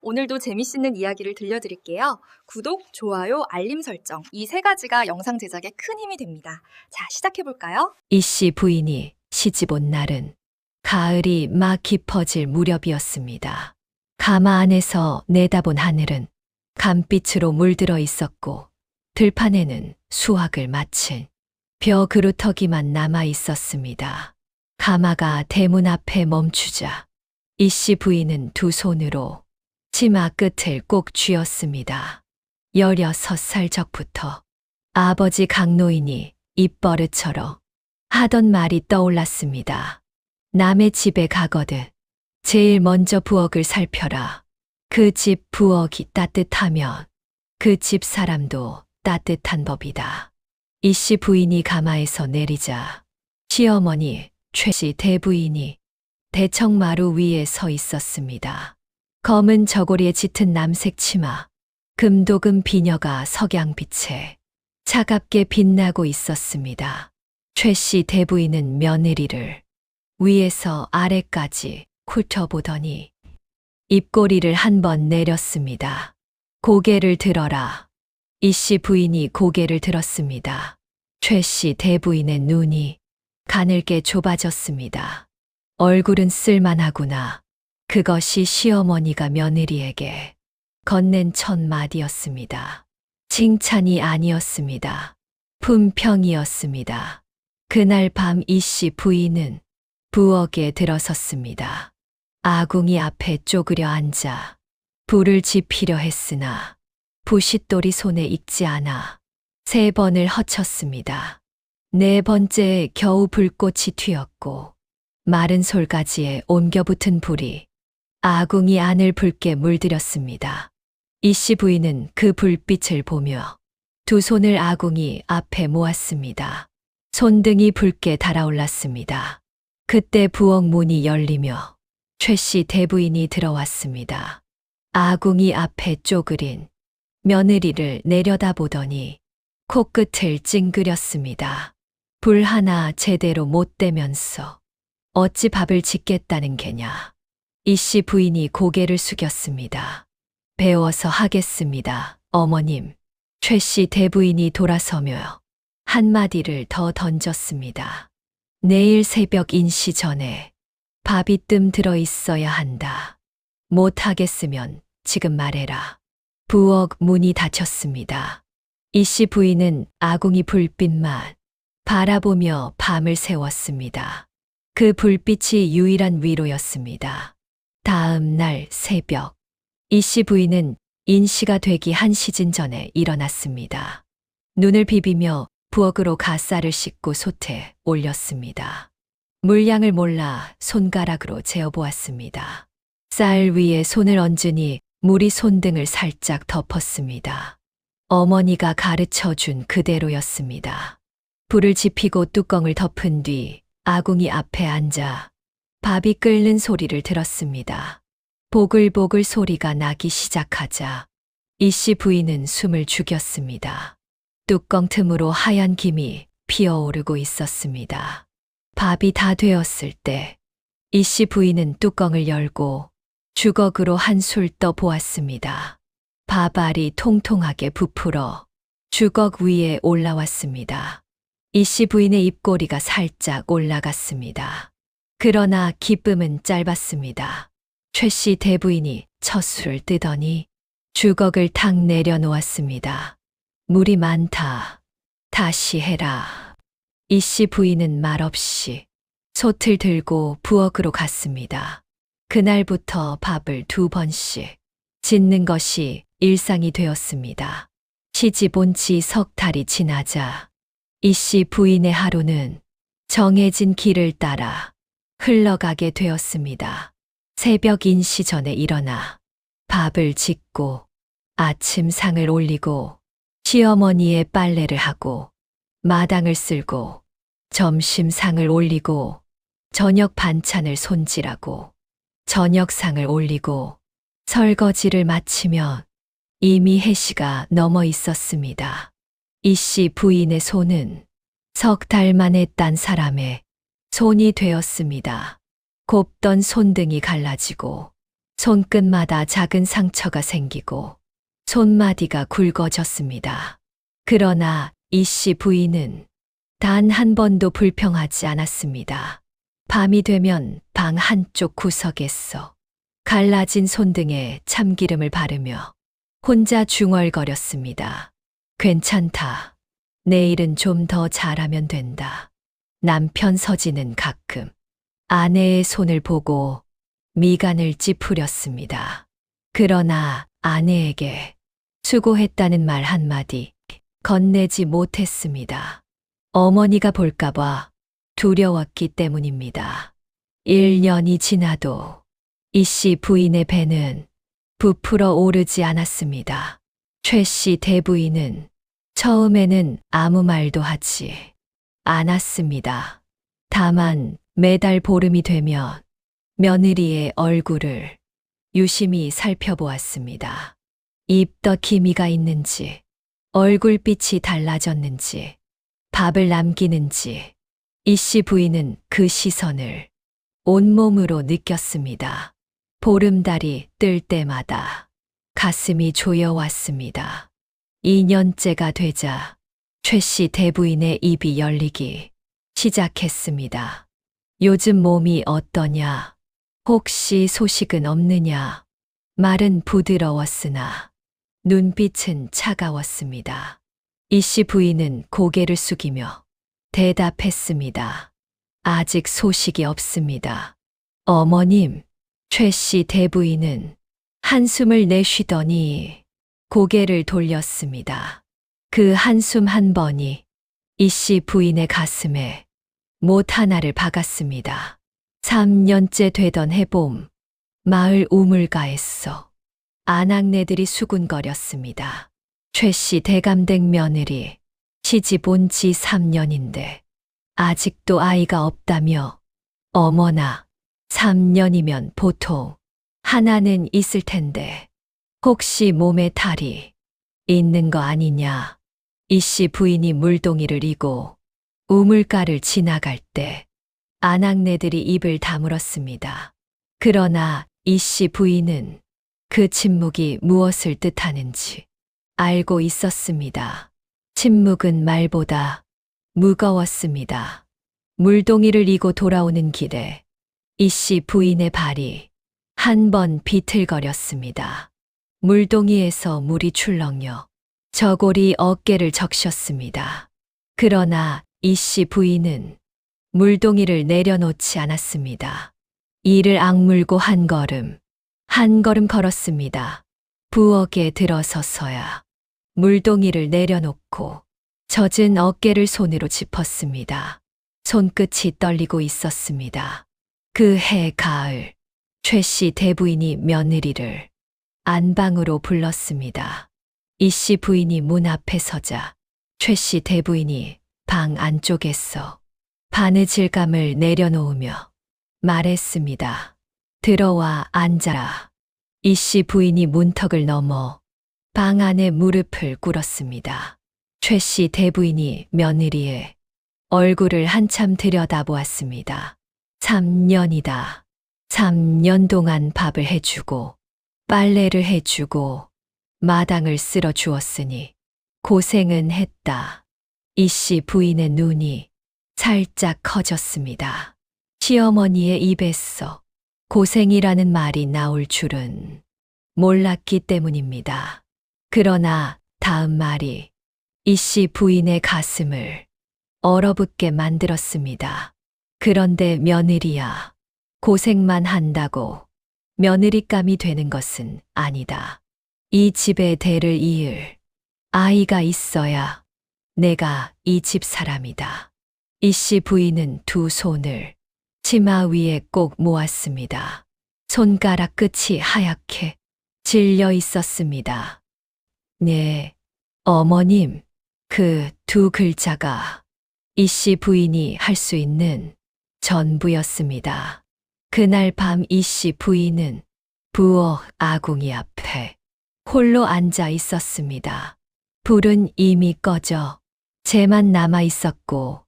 오늘도 재미있는 이야기를 들려드릴게요. 구독, 좋아요, 알림 설정 이 세 가지가 영상 제작에 큰 힘이 됩니다. 자, 시작해볼까요? 이씨 부인이 시집 온 날은 가을이 막 깊어질 무렵이었습니다. 가마 안에서 내다본 하늘은 감빛으로 물들어 있었고 들판에는 수확을 마친 벼 그루터기만 남아 있었습니다. 가마가 대문 앞에 멈추자 이씨 부인은 두 손으로 치마 끝을 꼭 쥐었습니다. 16살 적부터 아버지 강노인이 입버릇처럼 하던 말이 떠올랐습니다. 남의 집에 가거든 제일 먼저 부엌을 살펴라. 그 집 부엌이 따뜻하면 그 집 사람도 따뜻한 법이다. 이씨 부인이 가마에서 내리자 시어머니 최씨 대부인이 대청마루 위에 서 있었습니다. 검은 저고리에 짙은 남색 치마, 금도금 비녀가 석양빛에 차갑게 빛나고 있었습니다. 최씨 대부인은 며느리를 위에서 아래까지 훑어보더니 입꼬리를 한 번 내렸습니다. 고개를 들어라. 이씨 부인이 고개를 들었습니다. 최씨 대부인의 눈이 가늘게 좁아졌습니다. 얼굴은 쓸만하구나. 그것이 시어머니가 며느리에게 건넨 첫 마디였습니다. 칭찬이 아니었습니다. 품평이었습니다. 그날 밤 이씨 부인은 부엌에 들어섰습니다. 아궁이 앞에 쪼그려 앉아 불을 지피려 했으나 부싯돌이 손에 익지 않아 3번을 허쳤습니다. 4번째에 겨우 불꽃이 튀었고 마른 솔가지에 옮겨붙은 불이 아궁이 안을 붉게 물들였습니다. 이씨 부인은 그 불빛을 보며 두 손을 아궁이 앞에 모았습니다. 손등이 붉게 달아올랐습니다. 그때 부엌 문이 열리며 최씨 대부인이 들어왔습니다. 아궁이 앞에 쪼그린 며느리를 내려다보더니 코끝을 찡그렸습니다. 불 하나 제대로 못 대면서 어찌 밥을 짓겠다는 게냐. 이씨 부인이 고개를 숙였습니다. 배워서 하겠습니다, 어머님. 최씨 대부인이 돌아서며 한마디를 더 던졌습니다. 내일 새벽 인시 전에 밥이 뜸 들어 있어야 한다. 못하겠으면 지금 말해라. 부엌 문이 닫혔습니다. 이씨 부인은 아궁이 불빛만 바라보며 밤을 새웠습니다. 그 불빛이 유일한 위로였습니다. 다음 날 새벽, 이씨 부인은 인시가 되기 1시즌 전에 일어났습니다. 눈을 비비며 부엌으로 가 쌀을 씻고 솥에 올렸습니다. 물량을 몰라 손가락으로 재어보았습니다. 쌀 위에 손을 얹으니 물이 손등을 살짝 덮었습니다. 어머니가 가르쳐준 그대로였습니다. 불을 지피고 뚜껑을 덮은 뒤 아궁이 앞에 앉아 밥이 끓는 소리를 들었습니다. 보글보글 소리가 나기 시작하자 이씨 부인은 숨을 죽였습니다. 뚜껑 틈으로 하얀 김이 피어오르고 있었습니다. 밥이 다 되었을 때 이씨 부인은 뚜껑을 열고 주걱으로 한술 떠 보았습니다. 밥알이 통통하게 부풀어 주걱 위에 올라왔습니다. 이씨 부인의 입꼬리가 살짝 올라갔습니다. 그러나 기쁨은 짧았습니다. 최씨 대부인이 첫 술을 뜨더니 주걱을 탁 내려놓았습니다. 물이 많다. 다시 해라. 이씨 부인은 말없이 솥을 들고 부엌으로 갔습니다. 그날부터 밥을 2번씩 짓는 것이 일상이 되었습니다. 시집 온 지 석 달이 지나자 이씨 부인의 하루는 정해진 길을 따라 흘러가게 되었습니다. 새벽 인시 전에 일어나 밥을 짓고 아침상을 올리고 시어머니의 빨래를 하고 마당을 쓸고 점심상을 올리고 저녁 반찬을 손질하고 저녁상을 올리고 설거지를 마치면 이미 해시가 넘어 있었습니다. 이씨 부인의 손은 석 달 만에 딴 사람의 손이 되었습니다. 곱던 손등이 갈라지고 손끝마다 작은 상처가 생기고 손마디가 굵어졌습니다. 그러나 이 씨 부인은 단 한 번도 불평하지 않았습니다. 밤이 되면 방 한쪽 구석에서 갈라진 손등에 참기름을 바르며 혼자 중얼거렸습니다. 괜찮다. 내일은 좀 더 잘하면 된다. 남편 서진은 가끔 아내의 손을 보고 미간을 찌푸렸습니다. 그러나 아내에게 수고했다는 말 한마디 건네지 못했습니다. 어머니가 볼까봐 두려웠기 때문입니다. 1년이 지나도 이 씨 부인의 배는 부풀어 오르지 않았습니다. 최 씨 대부인은 처음에는 아무 말도 하지 않았습니다. 다만 매달 보름이 되면 며느리의 얼굴을 유심히 살펴보았습니다. 입덧 기미가 있는지, 얼굴빛이 달라졌는지, 밥을 남기는지, 이 씨 부인은 그 시선을 온몸으로 느꼈습니다. 보름달이 뜰 때마다 가슴이 조여왔습니다. 2년째가 되자 최 씨 대부인의 입이 열리기 시작했습니다. 요즘 몸이 어떠냐? 혹시 소식은 없느냐? 말은 부드러웠으나 눈빛은 차가웠습니다. 이 씨 부인은 고개를 숙이며 대답했습니다. 아직 소식이 없습니다. 어머님, 최 씨 대부인은 한숨을 내쉬더니 고개를 돌렸습니다. 그 한숨 한 번이 이 씨 부인의 가슴에 못 하나를 박았습니다. 3년째 되던 해봄, 마을 우물가에서 아낙네들이 수군거렸습니다. 최 씨 대감댁 며느리 시집 온 지 3년인데 아직도 아이가 없다며 어머나 3년이면 보통 하나는 있을 텐데 혹시 몸에 탈이 있는 거 아니냐. 이 씨 부인이 물동이를 이고 우물가를 지나갈 때 아낙네들이 입을 다물었습니다. 그러나 이 씨 부인은 그 침묵이 무엇을 뜻하는지 알고 있었습니다. 침묵은 말보다 무거웠습니다. 물동이를 이고 돌아오는 길에 이 씨 부인의 발이 한 번 비틀거렸습니다. 물동이에서 물이 출렁여 저고리 어깨를 적셨습니다. 그러나 이 씨 부인은 물동이를 내려놓지 않았습니다. 이를 악물고 한 걸음 걸었습니다. 부엌에 들어서서야 물동이를 내려놓고 젖은 어깨를 손으로 짚었습니다. 손끝이 떨리고 있었습니다. 그 해 가을, 최 씨 대부인이 며느리를 안방으로 불렀습니다. 이 씨 부인이 문 앞에 서자 최 씨 대부인이 방 안쪽에서 바느질감을 내려놓으며 말했습니다. 들어와 앉아라. 이 씨 부인이 문턱을 넘어 방 안에 무릎을 꿇었습니다. 최 씨 대부인이 며느리의 얼굴을 한참 들여다보았습니다. 3년이다. 3년 동안 밥을 해주고 빨래를 해주고 마당을 쓸어 주었으니 고생은 했다. 이 씨 부인의 눈이 살짝 커졌습니다. 시어머니의 입에서 고생이라는 말이 나올 줄은 몰랐기 때문입니다. 그러나 다음 말이 이 씨 부인의 가슴을 얼어붙게 만들었습니다. 그런데 며느리야, 고생만 한다고 며느리감이 되는 것은 아니다. 이 집의 대를 이을 아이가 있어야 내가 이 집 사람이다. 이 씨 부인은 두 손을 치마 위에 꼭 모았습니다. 손가락 끝이 하얗게 질려 있었습니다. 네, 어머님, 그 두 글자가 이 씨 부인이 할 수 있는 전부였습니다. 그날 밤 이 씨 부인은 부엌 아궁이 앞에 홀로 앉아 있었습니다. 불은 이미 꺼져 재만 남아 있었고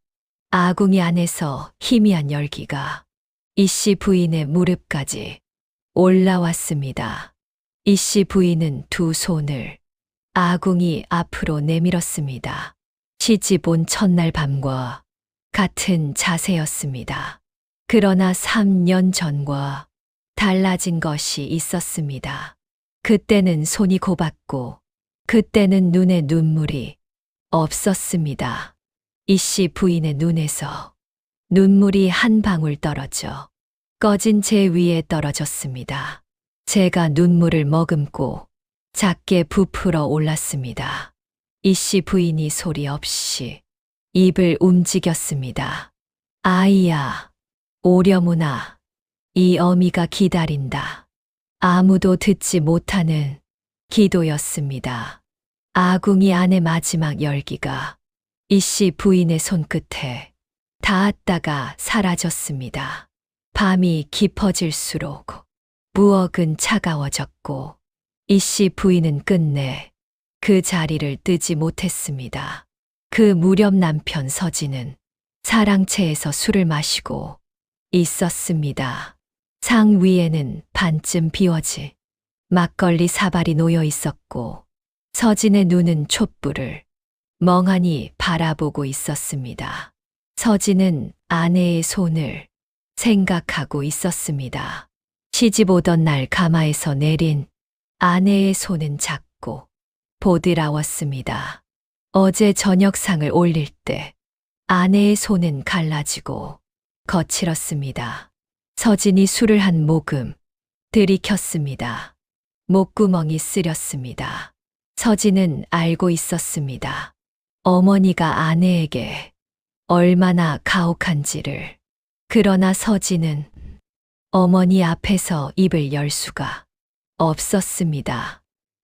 아궁이 안에서 희미한 열기가 이 씨 부인의 무릎까지 올라왔습니다. 이 씨 부인은 두 손을 아궁이 앞으로 내밀었습니다. 시집 온 첫날 밤과 같은 자세였습니다. 그러나 3년 전과 달라진 것이 있었습니다. 그때는 손이 고팠고, 그때는 눈에 눈물이 없었습니다. 이 씨 부인의 눈에서 눈물이 한 방울 떨어져 꺼진 제 위에 떨어졌습니다. 제가 눈물을 머금고 작게 부풀어 올랐습니다. 이 씨 부인이 소리 없이 입을 움직였습니다. 아이야, 오려무나, 이 어미가 기다린다. 아무도 듣지 못하는 기도였습니다. 아궁이 안의 마지막 열기가 이 씨 부인의 손끝에 닿았다가 사라졌습니다. 밤이 깊어질수록 부엌은 차가워졌고 이 씨 부인은 끝내 그 자리를 뜨지 못했습니다. 그 무렵 남편 서진은 사랑채에서 술을 마시고 있었습니다. 상 위에는 반쯤 비워진 막걸리 사발이 놓여 있었고 서진의 눈은 촛불을 멍하니 바라보고 있었습니다. 서진은 아내의 손을 생각하고 있었습니다. 시집 오던 날 가마에서 내린 아내의 손은 작고 보드라웠습니다. 어제 저녁상을 올릴 때 아내의 손은 갈라지고 거칠었습니다. 서진이 술을 한 모금 들이켰습니다. 목구멍이 쓰렸습니다. 서진은 알고 있었습니다. 어머니가 아내에게 얼마나 가혹한지를. 그러나 서진은 어머니 앞에서 입을 열 수가 없었습니다.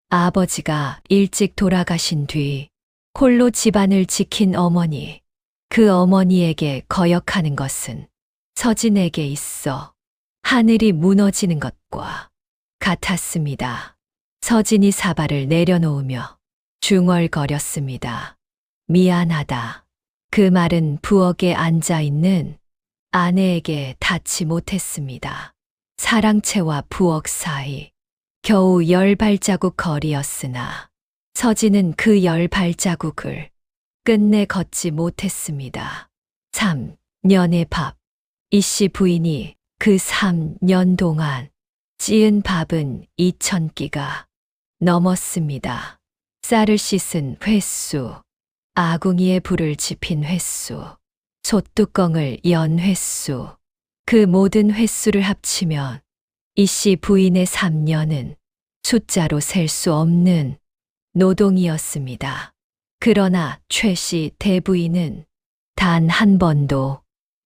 아버지가 일찍 돌아가신 뒤 홀로 집안을 지킨 어머니, 그 어머니에게 거역하는 것은 서진에게 있어 하늘이 무너지는 것과 같았습니다. 서진이 사발을 내려놓으며 중얼거렸습니다. 미안하다. 그 말은 부엌에 앉아 있는 아내에게 닿지 못했습니다. 사랑채와 부엌 사이 겨우 10발자국 거리였으나 서진은 그 10발자국을 끝내 걷지 못했습니다. 3년의 밥. 이 씨 부인이 그 3년 동안 찌은 밥은 2,000끼가 넘었습니다. 쌀을 씻은 횟수, 아궁이에 불을 지핀 횟수, 솥뚜껑을 연 횟수, 그 모든 횟수를 합치면 이 씨 부인의 3년은 숫자로 셀 수 없는 노동이었습니다. 그러나 최 씨 대부인은 단 한 번도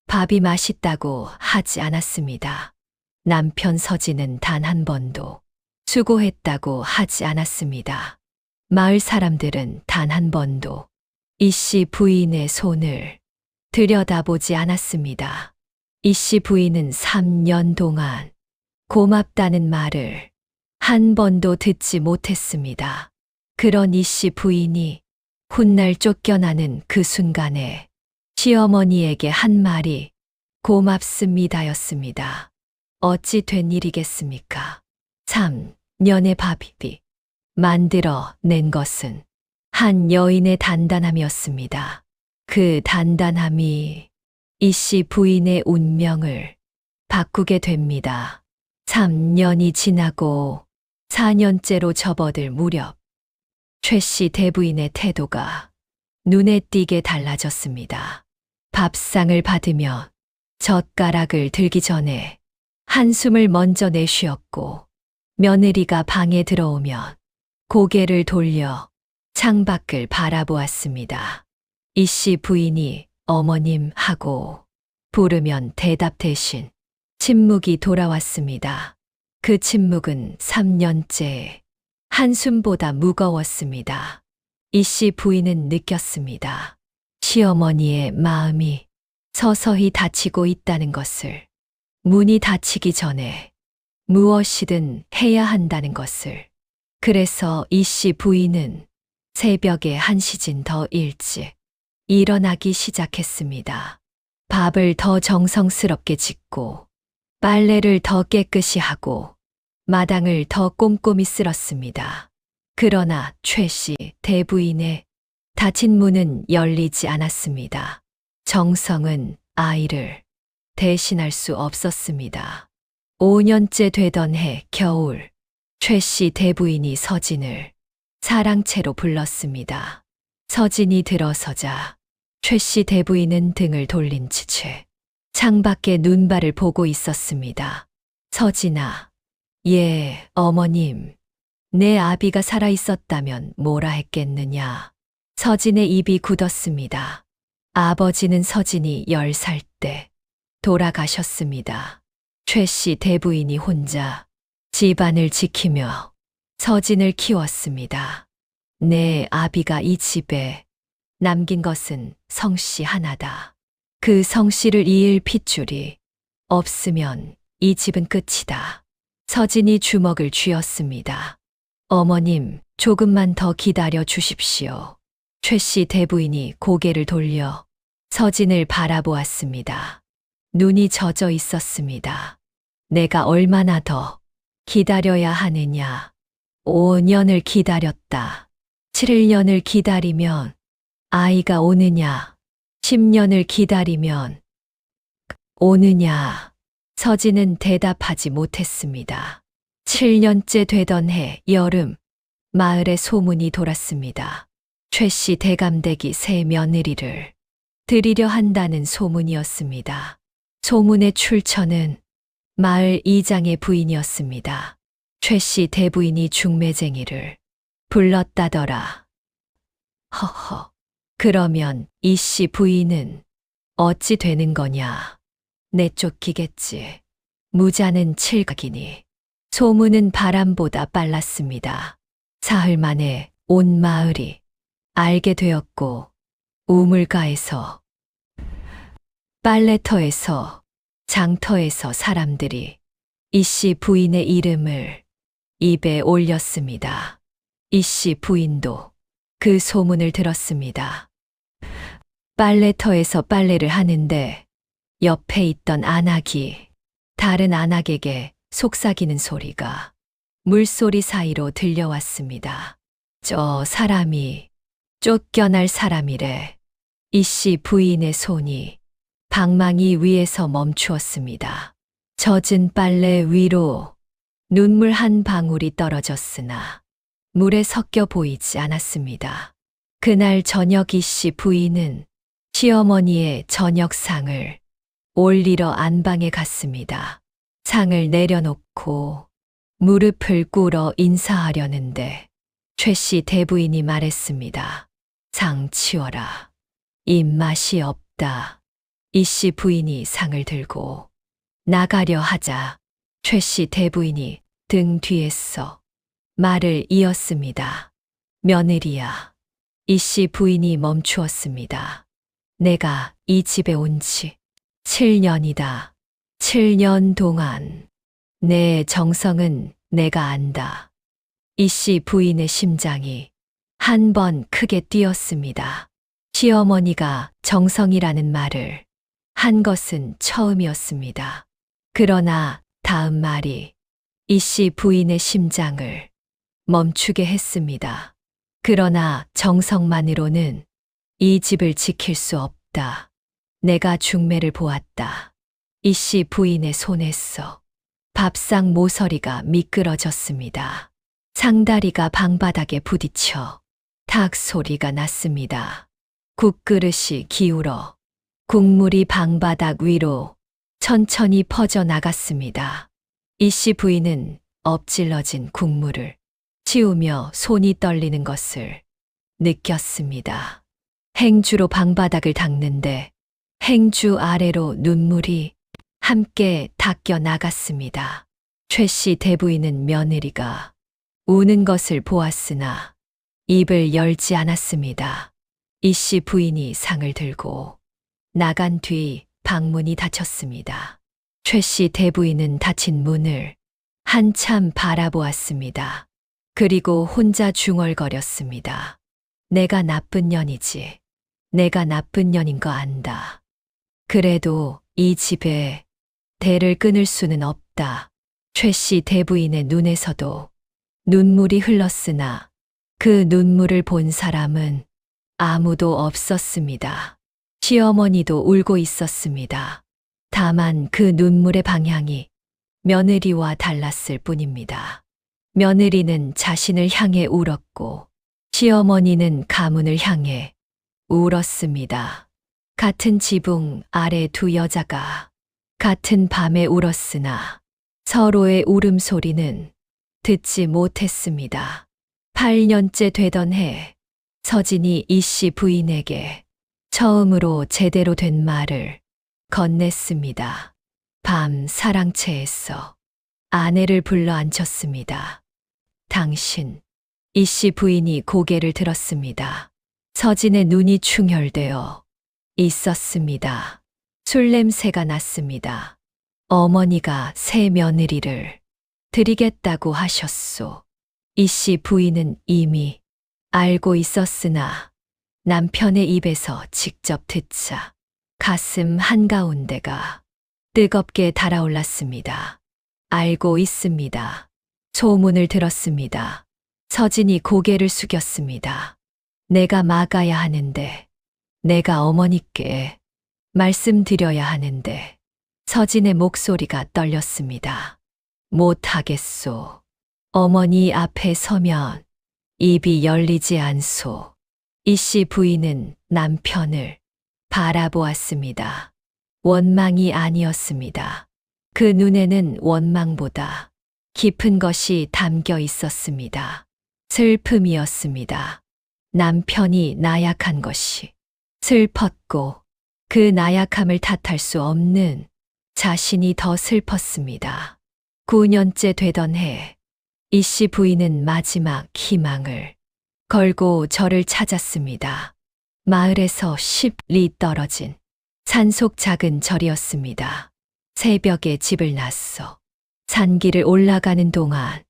밥이 맛있다고 하지 않았습니다. 남편 서진은 단 한 번도 수고했다고 하지 않았습니다. 마을 사람들은 단 한 번도 이 씨 부인의 손을 들여다보지 않았습니다. 이 씨 부인은 3년 동안 고맙다는 말을 한 번도 듣지 못했습니다. 그런 이 씨 부인이 훗날 쫓겨나는 그 순간에 시어머니에게 한 말이 고맙습니다였습니다. 어찌 된 일이겠습니까? 3년의 밥이 만들어 낸 것은 한 여인의 단단함이었습니다. 그 단단함이 이 씨 부인의 운명을 바꾸게 됩니다. 3년이 지나고 4년째로 접어들 무렵 최 씨 대부인의 태도가 눈에 띄게 달라졌습니다. 밥상을 받으며 젓가락을 들기 전에 한숨을 먼저 내쉬었고 며느리가 방에 들어오면 고개를 돌려 창밖을 바라보았습니다. 이 씨 부인이 어머님 하고 부르면 대답 대신 침묵이 돌아왔습니다. 그 침묵은 3년째 한숨보다 무거웠습니다. 이 씨 부인은 느꼈습니다. 시어머니의 마음이 서서히 닫히고 있다는 것을, 문이 닫히기 전에 무엇이든 해야 한다는 것을. 그래서 이 씨 부인은 새벽에 한 시진 더 일찍 일어나기 시작했습니다. 밥을 더 정성스럽게 짓고 빨래를 더 깨끗이 하고 마당을 더 꼼꼼히 쓸었습니다. 그러나 최 씨 대부인의 닫힌 문은 열리지 않았습니다. 정성은 아이를 대신할 수 없었습니다. 5년째 되던 해 겨울, 최 씨 대부인이 서진을 사랑채로 불렀습니다. 서진이 들어서자 최 씨 대부인은 등을 돌린 채 창밖에 눈발을 보고 있었습니다. 서진아, 예, 어머님. 내 아비가 살아 있었다면 뭐라 했겠느냐. 서진의 입이 굳었습니다. 아버지는 서진이 10살 때 돌아가셨습니다. 최 씨 대부인이 혼자 집안을 지키며 서진을 키웠습니다. 내 아비가 이 집에 남긴 것은 성씨 하나다. 그 성씨를 이을 핏줄이 없으면 이 집은 끝이다. 서진이 주먹을 쥐었습니다. 어머님, 조금만 더 기다려 주십시오. 최 씨 대부인이 고개를 돌려 서진을 바라보았습니다. 눈이 젖어 있었습니다. 내가 얼마나 더 기다려야 하느냐. 5년을 기다렸다. 7년을 기다리면 아이가 오느냐. 10년을 기다리면 오느냐. 서진은 대답하지 못했습니다. 7년째 되던 해 여름, 마을에 소문이 돌았습니다. 최 씨 대감댁이 새 며느리를 들이려 한다는 소문이었습니다. 소문의 출처는 마을 이장의 부인이었습니다. 최 씨 대부인이 중매쟁이를 불렀다더라. 허허, 그러면 이 씨 부인은 어찌 되는 거냐. 내쫓기겠지. 무자는 칠각이니. 소문은 바람보다 빨랐습니다. 사흘 만에 온 마을이 알게 되었고, 우물가에서, 빨래터에서, 장터에서 사람들이 이씨 부인의 이름을 입에 올렸습니다. 이씨 부인도 그 소문을 들었습니다. 빨래터에서 빨래를 하는데 옆에 있던 안악이 다른 안악에게 속삭이는 소리가 물소리 사이로 들려왔습니다. 저 사람이 쫓겨날 사람이래. 이씨 부인의 손이 방망이 위에서 멈추었습니다. 젖은 빨래 위로 눈물 한 방울이 떨어졌으나 물에 섞여 보이지 않았습니다. 그날 저녁 이씨 부인은 시어머니의 저녁상을 올리러 안방에 갔습니다. 상을 내려놓고 무릎을 꿇어 인사하려는데 최 씨 대부인이 말했습니다. 상 치워라. 입맛이 없다. 이씨 부인이 상을 들고 나가려 하자 최 씨 대부인이 등 뒤에서 말을 이었습니다. 며느리야. 이씨 부인이 멈추었습니다. 내가 이 집에 온 지 7년이다. 7년 동안 내 정성은 내가 안다. 이씨 부인의 심장이 한 번 크게 뛰었습니다. 시어머니가 정성이라는 말을 한 것은 처음이었습니다. 그러나 다음 말이 이씨 부인의 심장을 멈추게 했습니다. 그러나 정성만으로는 이 집을 지킬 수 없다. 내가 중매를 보았다. 이씨 부인의 손에서 밥상 모서리가 미끄러졌습니다. 상다리가 방바닥에 부딪혀 탁 소리가 났습니다. 국그릇이 기울어 국물이 방바닥 위로 천천히 퍼져나갔습니다. 이씨 부인은 엎질러진 국물을 치우며 손이 떨리는 것을 느꼈습니다. 행주로 방바닥을 닦는데 행주 아래로 눈물이 함께 닦여 나갔습니다. 최 씨 대부인은 며느리가 우는 것을 보았으나 입을 열지 않았습니다. 이씨 부인이 상을 들고 나간 뒤 방문이 닫혔습니다. 최 씨 대부인은 닫힌 문을 한참 바라보았습니다. 그리고 혼자 중얼거렸습니다. 내가 나쁜 년이지. 내가 나쁜 년인 거 안다. 그래도 이 집에 대를 끊을 수는 없다. 최 씨 대부인의 눈에서도 눈물이 흘렀으나 그 눈물을 본 사람은 아무도 없었습니다. 시어머니도 울고 있었습니다. 다만 그 눈물의 방향이 며느리와 달랐을 뿐입니다. 며느리는 자신을 향해 울었고 시어머니는 가문을 향해 울었습니다. 같은 지붕 아래 두 여자가 같은 밤에 울었으나 서로의 울음소리는 듣지 못했습니다. 8년째 되던 해 서진이 이씨 부인에게 처음으로 제대로 된 말을 건넸습니다. 밤 사랑채에서 아내를 불러 앉혔습니다. 당신, 이씨 부인이 고개를 들었습니다. 서진의 눈이 충혈되어 있었습니다. 술 냄새가 났습니다. 어머니가 새 며느리를 드리겠다고 하셨소. 이씨 부인은 이미 알고 있었으나 남편의 입에서 직접 듣자 가슴 한가운데가 뜨겁게 달아올랐습니다. 알고 있습니다. 소문을 들었습니다. 서진이 고개를 숙였습니다. 내가 막아야 하는데, 내가 어머니께 말씀드려야 하는데, 서진의 목소리가 떨렸습니다. 못하겠소. 어머니 앞에 서면 입이 열리지 않소. 이씨 부인은 남편을 바라보았습니다. 원망이 아니었습니다. 그 눈에는 원망보다 깊은 것이 담겨 있었습니다. 슬픔이었습니다. 남편이 나약한 것이 슬펐고 그 나약함을 탓할 수 없는 자신이 더 슬펐습니다. 9년째 되던 해, 이씨 부인은 마지막 희망을 걸고 저를 찾았습니다. 마을에서 10리 떨어진 산속 작은 절이었습니다. 새벽에 집을 났어. 산길을 올라가는 동안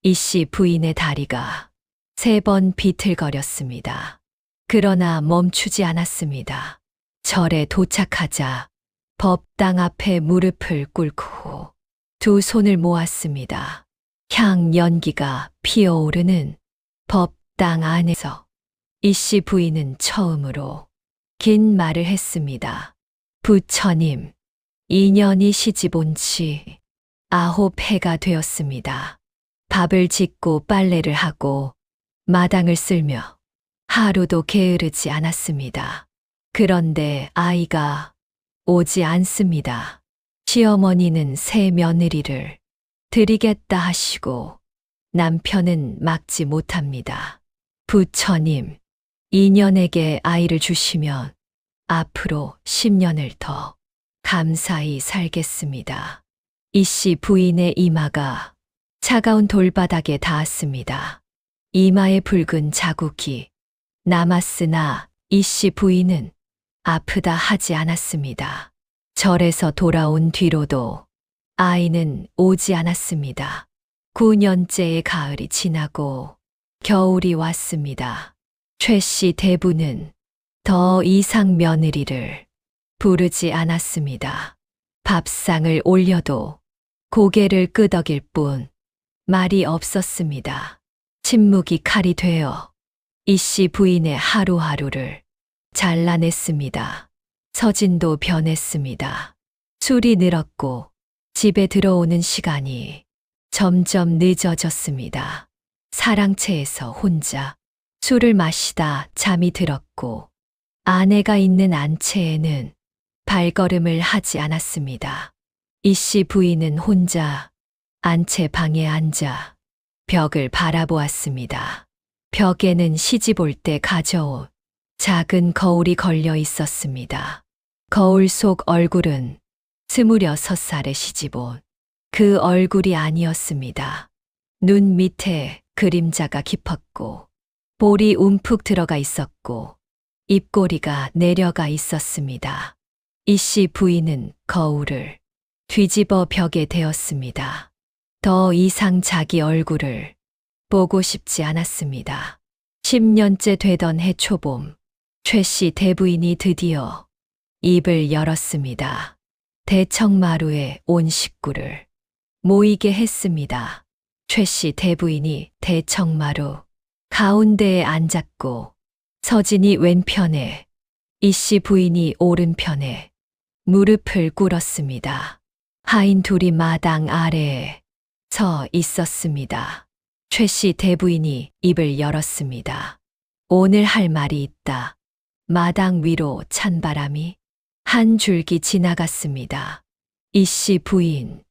이씨 부인의 다리가 3번 비틀거렸습니다. 그러나 멈추지 않았습니다. 절에 도착하자 법당 앞에 무릎을 꿇고 두 손을 모았습니다. 향 연기가 피어오르는 법당 안에서 이씨 부인은 처음으로 긴 말을 했습니다. 부처님, 2년이 시집 온 지 9해가 되었습니다. 밥을 짓고 빨래를 하고 마당을 쓸며 하루도 게으르지 않았습니다. 그런데 아이가 오지 않습니다. 시어머니는 새 며느리를 드리겠다 하시고 남편은 막지 못합니다. 부처님, 2년에게 아이를 주시면 앞으로 10년을 더 감사히 살겠습니다. 이씨 부인의 이마가 차가운 돌바닥에 닿았습니다. 이마에 붉은 자국이 남았으나 이씨 부인은 아프다 하지 않았습니다. 절에서 돌아온 뒤로도 아이는 오지 않았습니다. 9년째의 가을이 지나고 겨울이 왔습니다. 최 씨 대부는 더 이상 며느리를 부르지 않았습니다. 밥상을 올려도 고개를 끄덕일 뿐 말이 없었습니다. 침묵이 칼이 되어 이씨 부인의 하루하루를 잘라냈습니다. 서진도 변했습니다. 술이 늘었고 집에 들어오는 시간이 점점 늦어졌습니다. 사랑채에서 혼자 술을 마시다 잠이 들었고 아내가 있는 안채에는 발걸음을 하지 않았습니다. 이씨 부인은 혼자 안채 방에 앉아 벽을 바라보았습니다. 벽에는 시집 올 때 가져온 작은 거울이 걸려 있었습니다. 거울 속 얼굴은 26살에 시집 온 그 얼굴이 아니었습니다. 눈 밑에 그림자가 깊었고 볼이 움푹 들어가 있었고 입꼬리가 내려가 있었습니다. 이씨 부인은 거울을 뒤집어 벽에 대었습니다. 더 이상 자기 얼굴을 보고 싶지 않았습니다. 10년째 되던 해 초봄, 최 씨 대부인이 드디어 입을 열었습니다. 대청마루에 온 식구를 모이게 했습니다. 최 씨 대부인이 대청마루 가운데에 앉았고 서진이 왼편에, 이 씨 부인이 오른편에 무릎을 꿇었습니다. 하인 둘이 마당 아래에 서 있었습니다. 최 씨 대부인이 입을 열었습니다. 오늘 할 말이 있다. 마당 위로 찬바람이 한 줄기 지나갔습니다. 이 씨 부인,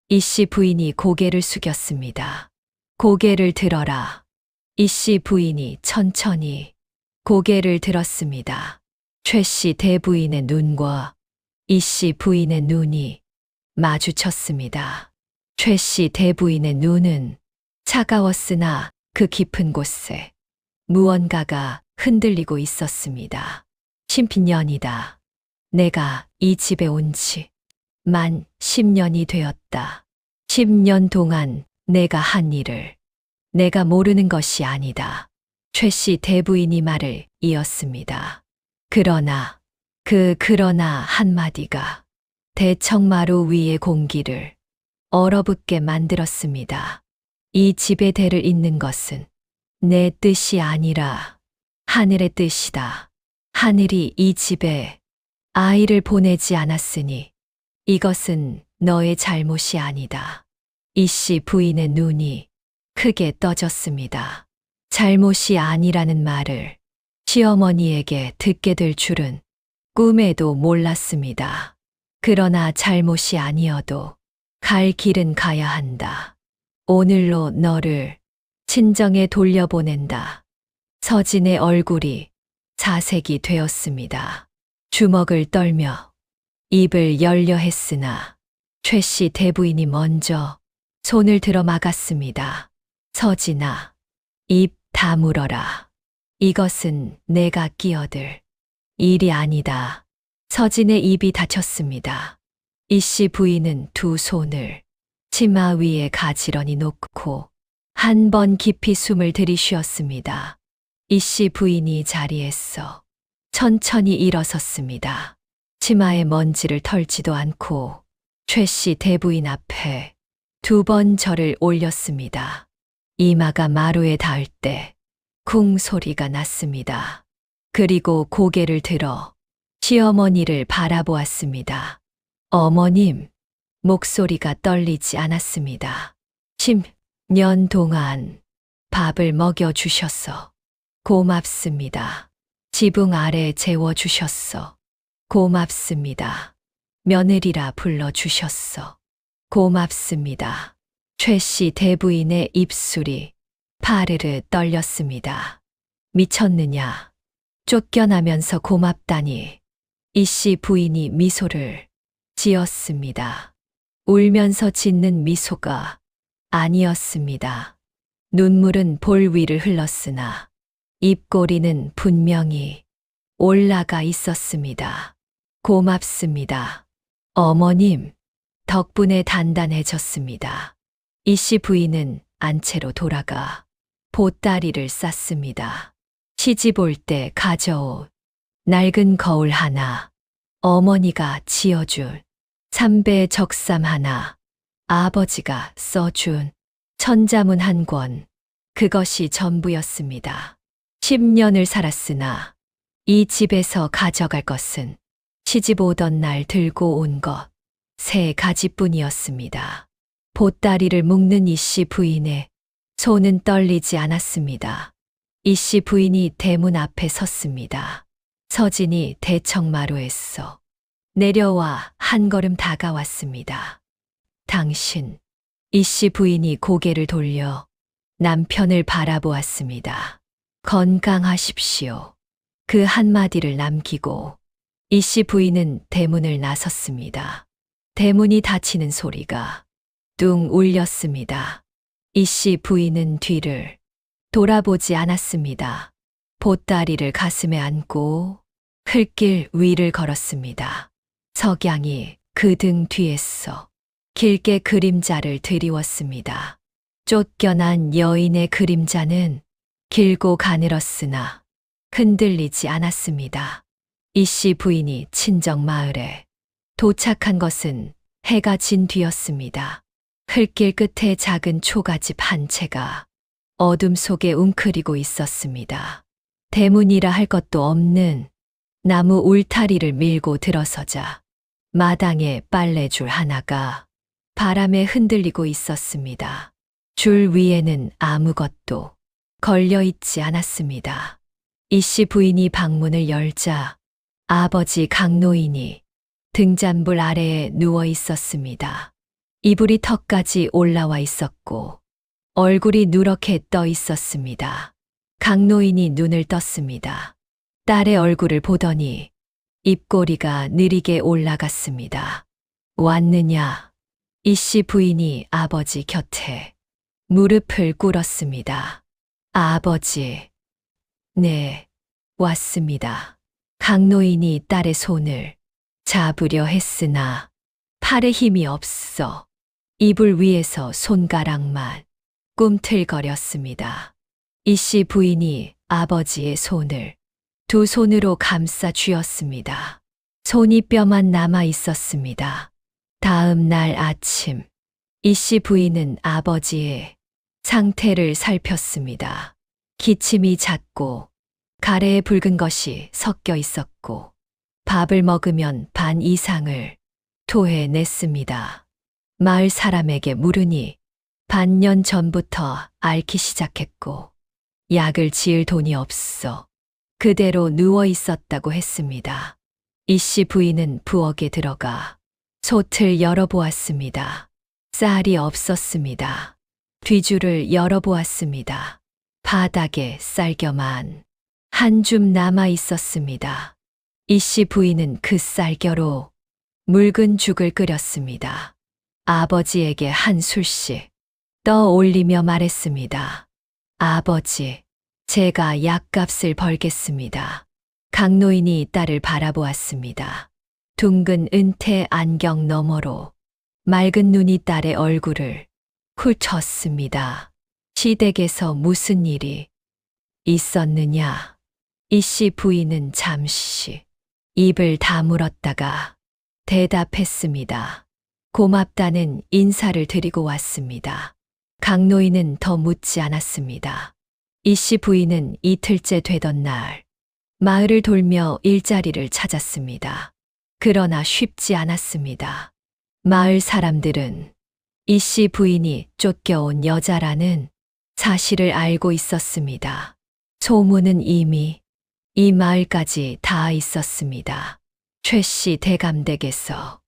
이 씨 부인이 고개를 숙였습니다. 고개를 들어라. 이 씨 부인이 천천히 고개를 들었습니다. 최 씨 대부인의 눈과 이 씨 부인의 눈이 마주쳤습니다. 최 씨 대부인의 눈은 차가웠으나 그 깊은 곳에 무언가가 흔들리고 있었습니다. 10년이다. 내가 이 집에 온 지 만 10년이 되었다. 10년 동안 내가 한 일을 내가 모르는 것이 아니다. 최 씨 대부인이 말을 이었습니다. 그러나 한마디가 대청마루 위의 공기를 얼어붙게 만들었습니다. 이 집의 대를 잇는 것은 내 뜻이 아니라 하늘의 뜻이다. 하늘이 이 집에 아이를 보내지 않았으니 이것은 너의 잘못이 아니다. 이 씨 부인의 눈이 크게 떠졌습니다. 잘못이 아니라는 말을 시어머니에게 듣게 될 줄은 꿈에도 몰랐습니다. 그러나 잘못이 아니어도 갈 길은 가야 한다. 오늘로 너를 친정에 돌려보낸다. 서진의 얼굴이 자색이 되었습니다. 주먹을 떨며 입을 열려 했으나 최 씨 대부인이 먼저 손을 들어 막았습니다. 서진아, 입 다물어라. 이것은 내가 끼어들 일이 아니다. 서진의 입이 닫혔습니다. 이 씨 부인은 두 손을 치마 위에 가지런히 놓고 한 번 깊이 숨을 들이쉬었습니다. 이 씨 부인이 자리에서 천천히 일어섰습니다. 치마에 먼지를 털지도 않고 최 씨 대부인 앞에 두 번 절을 올렸습니다. 이마가 마루에 닿을 때 쿵 소리가 났습니다. 그리고 고개를 들어 시어머니를 바라보았습니다. 어머님, 목소리가 떨리지 않았습니다. 10년 동안 밥을 먹여주셔서 고맙습니다. 지붕 아래 재워주셨어. 고맙습니다. 며느리라 불러주셨어. 고맙습니다. 최 씨 대부인의 입술이 파르르 떨렸습니다. 미쳤느냐? 쫓겨나면서 고맙다니. 이 씨 부인이 미소를 지었습니다. 울면서 짓는 미소가 아니었습니다. 눈물은 볼 위를 흘렀으나 입꼬리는 분명히 올라가 있었습니다. 고맙습니다. 어머님, 덕분에 단단해졌습니다. 이 씨 부인은 안채로 돌아가 보따리를 쌌습니다. 시집 올 때 가져온 낡은 거울 하나, 어머니가 지어준 삼배 적삼 하나, 아버지가 써준 천자문 한 권, 그것이 전부였습니다. 10년을 살았으나 이 집에서 가져갈 것은 시집 오던 날 들고 온 것 세 가지뿐이었습니다. 보따리를 묶는 이 씨 부인의 손은 떨리지 않았습니다. 이 씨 부인이 대문 앞에 섰습니다. 서진이 대청마루에서 내려와 한 걸음 다가왔습니다. 당신, 이 씨 부인이 고개를 돌려 남편을 바라보았습니다. 건강하십시오. 그 한마디를 남기고 이 씨 부인은 대문을 나섰습니다. 대문이 닫히는 소리가 뚱 울렸습니다. 이 씨 부인은 뒤를 돌아보지 않았습니다. 보따리를 가슴에 안고 흘길 위를 걸었습니다. 석양이 그 등 뒤에서 길게 그림자를 드리웠습니다. 쫓겨난 여인의 그림자는 길고 가늘었으나 흔들리지 않았습니다. 이 씨 부인이 친정 마을에 도착한 것은 해가 진 뒤였습니다. 흙길 끝에 작은 초가집 한 채가 어둠 속에 웅크리고 있었습니다. 대문이라 할 것도 없는 나무 울타리를 밀고 들어서자 마당에 빨래줄 하나가 바람에 흔들리고 있었습니다. 줄 위에는 아무것도 걸려 있지 않았습니다. 이씨 부인이 방문을 열자 아버지 강노인이 등잔불 아래에 누워 있었습니다. 이불이 턱까지 올라와 있었고 얼굴이 누렇게 떠 있었습니다. 강노인이 눈을 떴습니다. 딸의 얼굴을 보더니 입꼬리가 느리게 올라갔습니다. 왔느냐? 이씨 부인이 아버지 곁에 무릎을 꿇었습니다. 아버지, 네, 왔습니다. 강노인이 딸의 손을 잡으려 했으나 팔에 힘이 없어 이불 위에서 손가락만 꿈틀거렸습니다. 이씨 부인이 아버지의 손을 두 손으로 감싸 쥐었습니다. 손이 뼈만 남아 있었습니다. 다음 날 아침, 이씨 부인은 아버지의 상태를 살폈습니다. 기침이 잦고 가래에 붉은 것이 섞여 있었고 밥을 먹으면 반 이상을 토해냈습니다. 마을 사람에게 물으니 반년 전부터 앓기 시작했고 약을 지을 돈이 없어 그대로 누워 있었다고 했습니다. 이씨 부인은 부엌에 들어가 솥을 열어보았습니다. 쌀이 없었습니다. 뒤줄을 열어보았습니다. 바닥에 쌀겨만 한 줌 남아 있었습니다. 이씨 부인은 그 쌀겨로 묽은 죽을 끓였습니다. 아버지에게 한 술씩 떠올리며 말했습니다. 아버지, 제가 약값을 벌겠습니다. 강노인이 딸을 바라보았습니다. 둥근 은퇴 안경 너머로 맑은 눈이 딸의 얼굴을 훑었습니다. 시댁에서 무슨 일이 있었느냐? 이씨 부인은 잠시 입을 다물었다가 대답했습니다. 고맙다는 인사를 드리고 왔습니다. 강노인은 더 묻지 않았습니다. 이씨 부인은 이틀째 되던 날 마을을 돌며 일자리를 찾았습니다. 그러나 쉽지 않았습니다. 마을 사람들은 이씨 부인이 쫓겨온 여자라는 사실을 알고 있었습니다. 소문은 이미 이 마을까지 닿아 있었습니다. 최씨 대감댁에서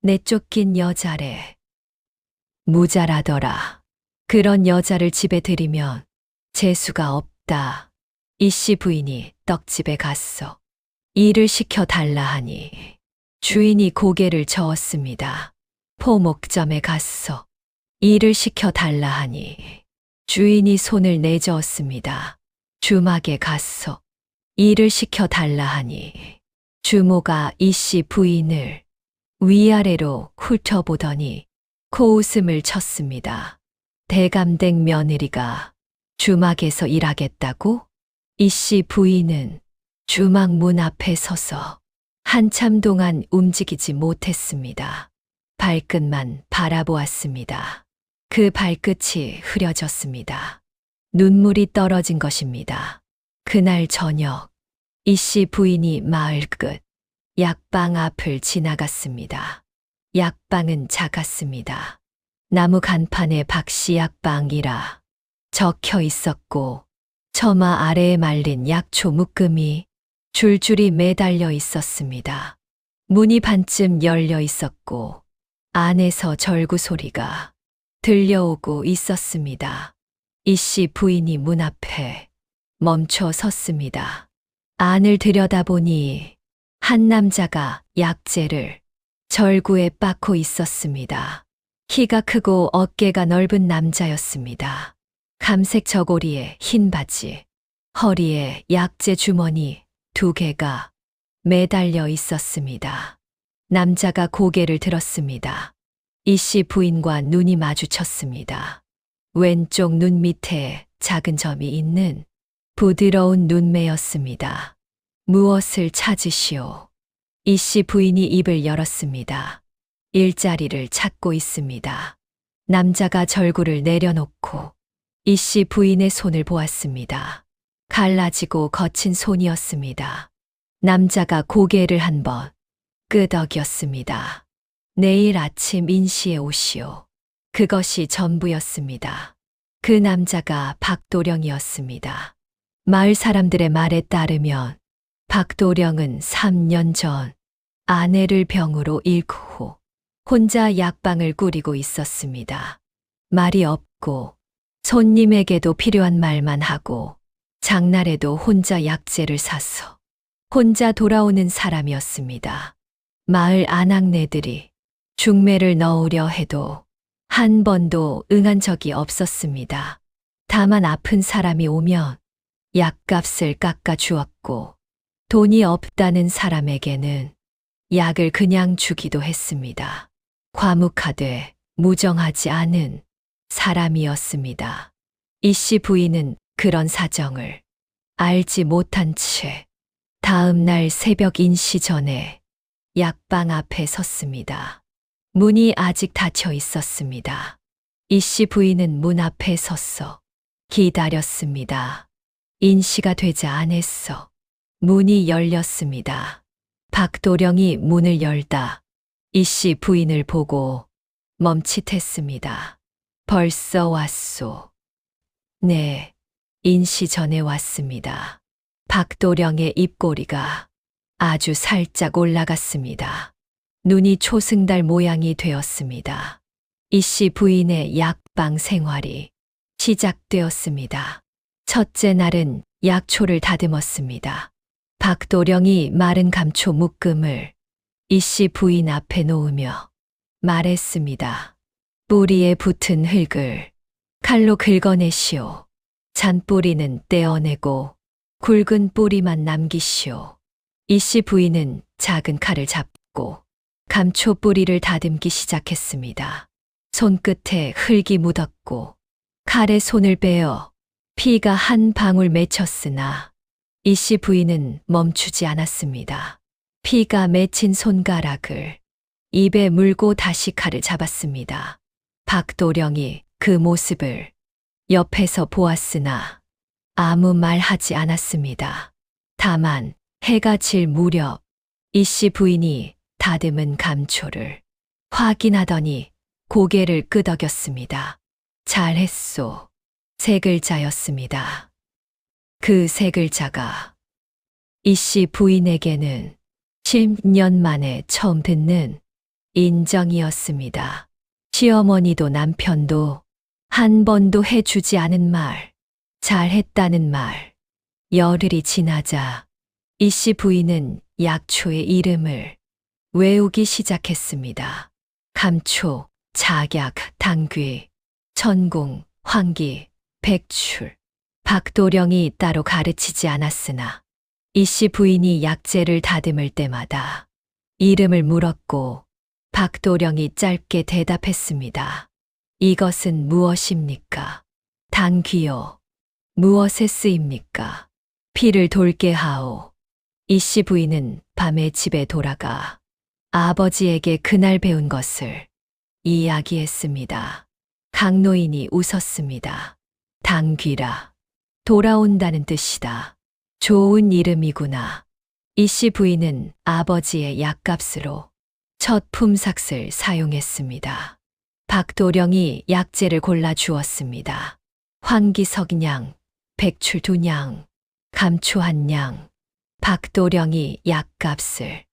내쫓긴 여자래. 무자라더라. 그런 여자를 집에 들이면 재수가 없다. 이씨 부인이 떡집에 갔어. 일을 시켜 달라 하니 주인이 고개를 저었습니다. 포목점에 갔어. 일을 시켜 달라 하니 주인이 손을 내저었습니다. 주막에 갔어. 일을 시켜 달라 하니 주모가 이씨 부인을 위아래로 훑어보더니 코웃음을 쳤습니다. 대감댁 며느리가 주막에서 일하겠다고? 이씨 부인은 주막 문 앞에 서서 한참 동안 움직이지 못했습니다. 발끝만 바라보았습니다. 그 발끝이 흐려졌습니다. 눈물이 떨어진 것입니다. 그날 저녁, 이씨 부인이 마을 끝 약방 앞을 지나갔습니다. 약방은 작았습니다. 나무 간판에 박씨 약방이라 적혀 있었고 처마 아래에 말린 약초 묶음이 줄줄이 매달려 있었습니다. 문이 반쯤 열려 있었고 안에서 절구 소리가 들려오고 있었습니다. 이씨 부인이 문 앞에 멈춰 섰습니다. 안을 들여다보니 한 남자가 약재를 절구에 빻고 있었습니다. 키가 크고 어깨가 넓은 남자였습니다. 감색 저고리에 흰 바지, 허리에 약재 주머니 2개가 매달려 있었습니다. 남자가 고개를 들었습니다. 이씨 부인과 눈이 마주쳤습니다. 왼쪽 눈 밑에 작은 점이 있는 부드러운 눈매였습니다. 무엇을 찾으시오? 이씨 부인이 입을 열었습니다. 일자리를 찾고 있습니다. 남자가 절구를 내려놓고 이 씨 부인의 손을 보았습니다. 갈라지고 거친 손이었습니다. 남자가 고개를 한번 끄덕였습니다. 내일 아침 인시에 오시오. 그것이 전부였습니다. 그 남자가 박도령이었습니다. 마을 사람들의 말에 따르면 박도령은 3년 전 아내를 병으로 잃고 후 혼자 약방을 꾸리고 있었습니다. 말이 없고 손님에게도 필요한 말만 하고 장날에도 혼자 약재를 사서 혼자 돌아오는 사람이었습니다. 마을 아낙네들이 중매를 넣으려 해도 한 번도 응한 적이 없었습니다. 다만 아픈 사람이 오면 약값을 깎아 주었고 돈이 없다는 사람에게는 약을 그냥 주기도 했습니다. 과묵하되 무정하지 않은 사람이었습니다. 이 씨 부인은 그런 사정을 알지 못한 채 다음 날 새벽 인시 전에 약방 앞에 섰습니다. 문이 아직 닫혀 있었습니다. 이 씨 부인은 문 앞에 섰어 기다렸습니다. 인시가 되지 않았어. 문이 열렸습니다. 박도령이 문을 열다 이 씨 부인을 보고 멈칫했습니다. 벌써 왔소. 네, 인시 전에 왔습니다. 박도령의 입꼬리가 아주 살짝 올라갔습니다. 눈이 초승달 모양이 되었습니다. 이 씨 부인의 약방 생활이 시작되었습니다. 첫째 날은 약초를 다듬었습니다. 박도령이 마른 감초 묶음을 이 씨 부인 앞에 놓으며 말했습니다. 뿌리에 붙은 흙을 칼로 긁어내시오. 잔뿌리는 떼어내고 굵은 뿌리만 남기시오. 이 씨 부인은 작은 칼을 잡고 감초 뿌리를 다듬기 시작했습니다. 손끝에 흙이 묻었고 칼에 손을 빼어 피가 한 방울 맺혔으나 이 씨 부인은 멈추지 않았습니다. 피가 맺힌 손가락을 입에 물고 다시 칼을 잡았습니다. 박도령이 그 모습을 옆에서 보았으나 아무 말 하지 않았습니다. 다만 해가 질 무렵 이 씨 부인이 다듬은 감초를 확인하더니 고개를 끄덕였습니다. 잘했소. 세 글자였습니다. 그 세 글자가 이 씨 부인에게는 10년 만에 처음 듣는 인정이었습니다. 시어머니도 남편도 한 번도 해주지 않은 말, 잘했다는 말. 열흘이 지나자 이 씨 부인은 약초의 이름을 외우기 시작했습니다. 감초, 작약, 당귀, 천궁, 황기, 백출. 박도령이 따로 가르치지 않았으나 이 씨 부인이 약재를 다듬을 때마다 이름을 물었고 박도령이 짧게 대답했습니다. 이것은 무엇입니까? 당귀요. 무엇에 쓰입니까? 피를 돌게 하오. 이 씨 부인은 밤에 집에 돌아가 아버지에게 그날 배운 것을 이야기했습니다. 강노인이 웃었습니다. 당귀라. 돌아온다는 뜻이다. 좋은 이름이구나. 이 씨 부인은 아버지의 약값으로 첫 품삯을 사용했습니다. 박도령이 약재를 골라 주었습니다. 황기 석냥, 백출 2냥, 감초 1냥. 박도령이 약값을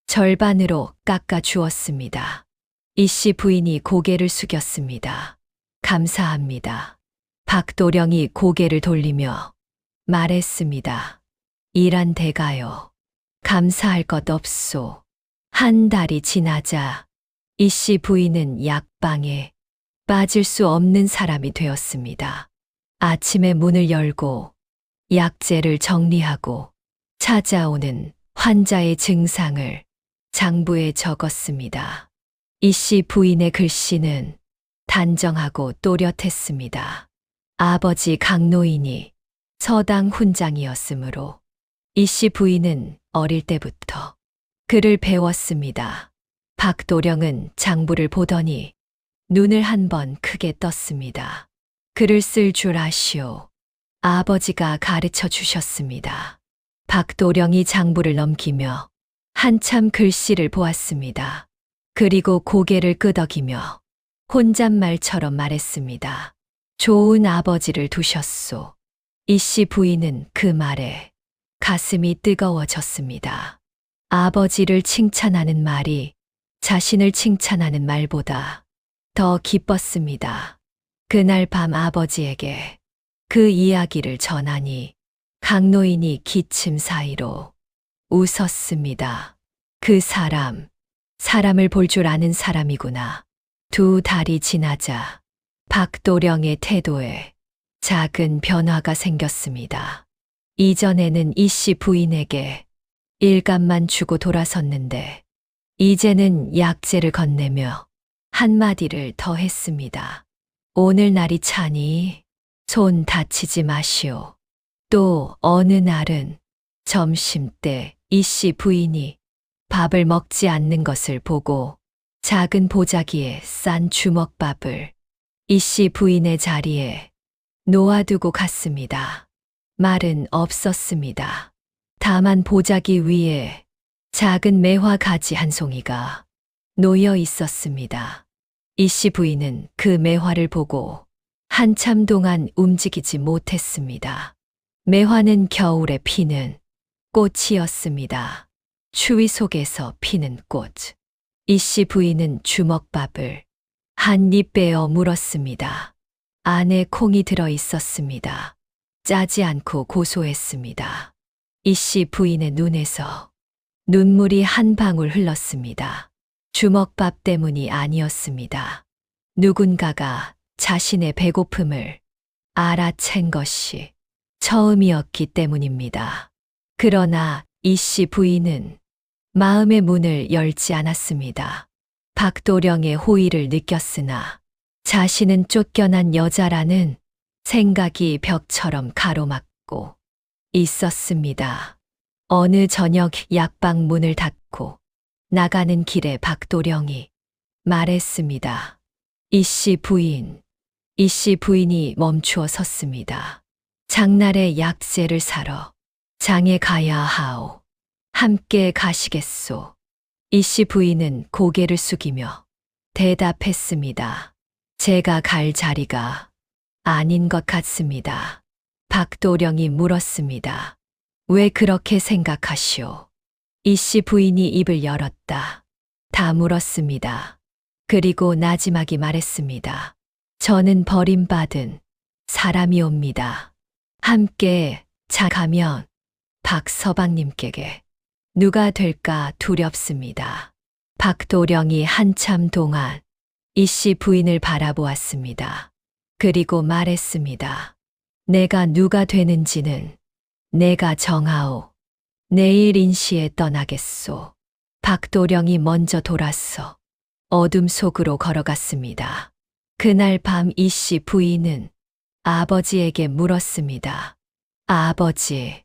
절반으로 깎아 주었습니다. 이 씨 부인이 고개를 숙였습니다. 감사합니다. 박도령이 고개를 돌리며 말했습니다. 일한 대가요. 감사할 것 없소. 한 달이 지나자 이 씨 부인은 약방에 빠질 수 없는 사람이 되었습니다. 아침에 문을 열고 약재를 정리하고 찾아오는 환자의 증상을 장부에 적었습니다. 이 씨 부인의 글씨는 단정하고 또렷했습니다. 아버지 강노인이 서당 훈장이었으므로 이 씨 부인은 어릴 때부터 글을 배웠습니다. 박도령은 장부를 보더니 눈을 한 번 크게 떴습니다. 글을 쓸 줄 아시오. 아버지가 가르쳐 주셨습니다. 박도령이 장부를 넘기며 한참 글씨를 보았습니다. 그리고 고개를 끄덕이며 혼잣말처럼 말했습니다. 좋은 아버지를 두셨소. 이씨 부인은 그 말에 가슴이 뜨거워졌습니다. 아버지를 칭찬하는 말이 자신을 칭찬하는 말보다 더 기뻤습니다. 그날 밤 아버지에게 그 이야기를 전하니 강노인이 기침 사이로 웃었습니다. 그 사람을 볼 줄 아는 사람이구나. 2달이 지나자 박도령의 태도에 작은 변화가 생겼습니다. 이전에는 이씨 부인에게 일감만 주고 돌아섰는데 이제는 약재를 건네며 한마디를 더 했습니다. 오늘 날이 차니 손 다치지 마시오. 또 어느 날은 점심때 이씨 부인이 밥을 먹지 않는 것을 보고 작은 보자기에 싼 주먹밥을 이씨 부인의 자리에 놓아두고 갔습니다. 말은 없었습니다. 다만 보자기 위에 작은 매화 가지 한 송이가 놓여 있었습니다. 이씨 부인은 그 매화를 보고 한참 동안 움직이지 못했습니다. 매화는 겨울에 피는 꽃이었습니다. 추위 속에서 피는 꽃. 이씨 부인은 주먹밥을 한 입 빼어 물었습니다. 안에 콩이 들어 있었습니다. 짜지 않고 고소했습니다. 이씨 부인의 눈에서 눈물이 한 방울 흘렀습니다. 주먹밥 때문이 아니었습니다. 누군가가 자신의 배고픔을 알아챈 것이 처음이었기 때문입니다. 그러나 이씨 부인은 마음의 문을 열지 않았습니다. 박도령의 호의를 느꼈으나 자신은 쫓겨난 여자라는 생각이 벽처럼 가로막고 있었습니다. 어느 저녁 약방 문을 닫고 나가는 길에 박도령이 말했습니다. 이씨 부인이 멈추어 섰습니다. 장날에 약재를 사러 장에 가야 하오. 함께 가시겠소. 이씨 부인은 고개를 숙이며 대답했습니다. 제가 갈 자리가 아닌 것 같습니다. 박도령이 물었습니다. 왜 그렇게 생각하시오? 이씨 부인이 입을 열었다. 다 물었습니다. 그리고 나지막이 말했습니다. 저는 버림받은 사람이옵니다. 함께 가면 박서방님께게 누가 될까 두렵습니다. 박도령이 한참 동안 이씨 부인을 바라보았습니다. 그리고 말했습니다. 내가 누가 되는지는 내가 정하오. 내일 인시에 떠나겠소. 박도령이 먼저 돌아서 어둠 속으로 걸어갔습니다. 그날 밤 이씨 부인은 아버지에게 물었습니다. 아버지,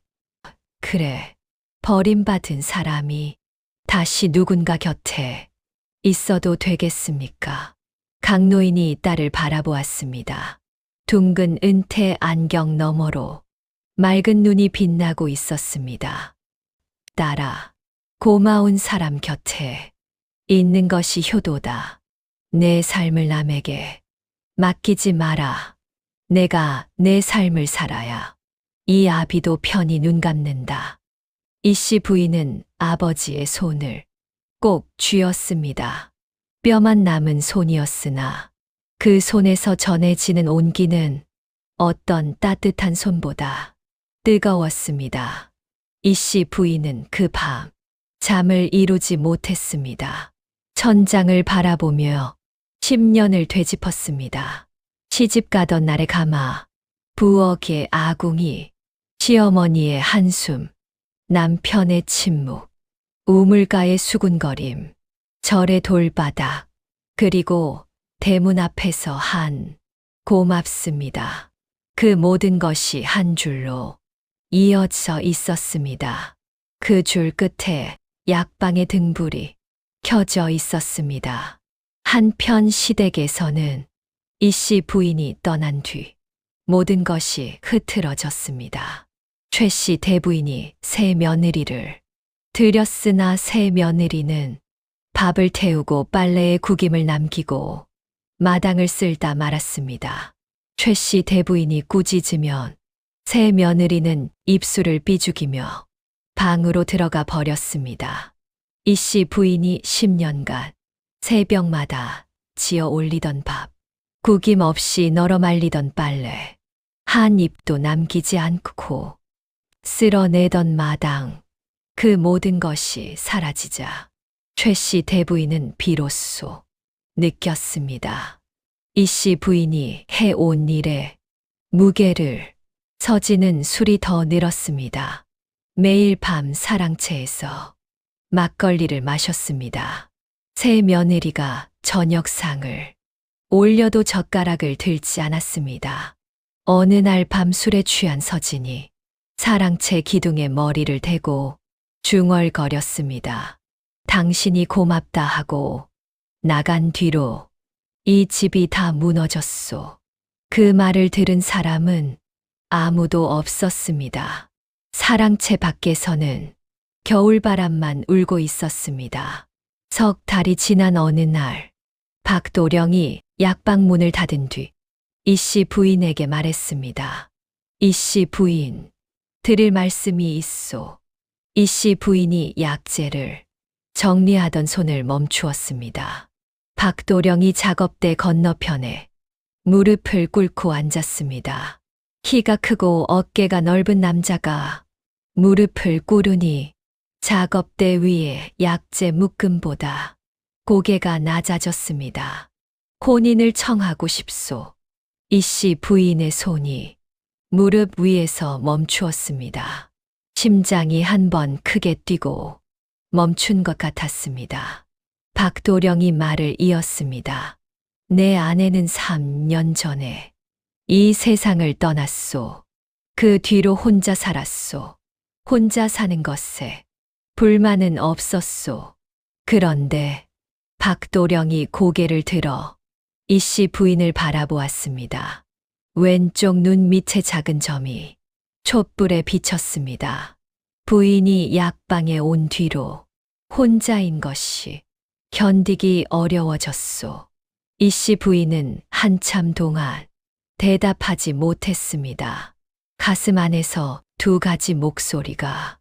그래, 버림받은 사람이 다시 누군가 곁에 있어도 되겠습니까? 강노인이 딸을 바라보았습니다. 둥근 은퇴 안경 너머로 맑은 눈이 빛나고 있었습니다. 딸아, 고마운 사람 곁에 있는 것이 효도다. 내 삶을 남에게 맡기지 마라. 내가 내 삶을 살아야 이 아비도 편히 눈 감는다. 이씨 부인은 아버지의 손을 꼭 쥐었습니다. 뼈만 남은 손이었으나 그 손에서 전해지는 온기는 어떤 따뜻한 손보다 뜨거웠습니다. 이씨 부인은 그 밤 잠을 이루지 못했습니다. 천장을 바라보며 10년을 되짚었습니다. 시집가던 날의 가마, 부엌의 아궁이, 시어머니의 한숨, 남편의 침묵, 우물가의 수군거림, 절의 돌바닥, 그리고 대문 앞에서 한 고맙습니다. 그 모든 것이 한 줄로 이어져 있었습니다. 그 줄 끝에 약방의 등불이 켜져 있었습니다. 한편 시댁에서는 이씨 부인이 떠난 뒤 모든 것이 흐트러졌습니다. 최씨 대부인이 새 며느리를 들였으나 새 며느리는 밥을 태우고 빨래에 구김을 남기고 마당을 쓸다 말았습니다. 최씨 대부인이 꾸짖으면 새 며느리는 입술을 삐죽이며 방으로 들어가 버렸습니다. 이씨 부인이 10년간 새벽마다 지어 올리던 밥, 구김 없이 널어 말리던 빨래, 한 입도 남기지 않고 쓸어내던 마당, 그 모든 것이 사라지자 최씨 대부인은 비로소 느꼈습니다. 이씨 부인이 해온 일에 무게를 서지는 술이 더 늘었습니다. 매일 밤 사랑채에서 막걸리를 마셨습니다. 새 며느리가 저녁상을 올려도 젓가락을 들지 않았습니다. 어느 날 밤 술에 취한 서진이 사랑채 기둥에 머리를 대고 중얼거렸습니다. 당신이 고맙다 하고 나간 뒤로 이 집이 다 무너졌소. 그 말을 들은 사람은 아무도 없었습니다. 사랑채 밖에서는 겨울바람만 울고 있었습니다. 석 달이 지난 어느 날 박도령이 약방문을 닫은 뒤 이씨 부인에게 말했습니다. 이씨 부인, 드릴 말씀이 있소. 이씨 부인이 약재를 정리하던 손을 멈추었습니다. 박도령이 작업대 건너편에 무릎을 꿇고 앉았습니다. 키가 크고 어깨가 넓은 남자가 무릎을 꿇으니 작업대 위에 약재 묶음보다 고개가 낮아졌습니다. 혼인을 청하고 싶소. 이씨 부인의 손이 무릎 위에서 멈추었습니다. 심장이 한 번 크게 뛰고 멈춘 것 같았습니다. 박도령이 말을 이었습니다. 내 아내는 3년 전에 이 세상을 떠났소. 그 뒤로 혼자 살았소. 혼자 사는 것에 불만은 없었소. 그런데 박도령이 고개를 들어 이씨 부인을 바라보았습니다. 왼쪽 눈 밑에 작은 점이 촛불에 비쳤습니다. 부인이 약방에 온 뒤로 혼자인 것이 견디기 어려워졌소. 이씨 부인은 한참 동안 대답하지 못했습니다. 가슴 안에서 두 가지 목소리가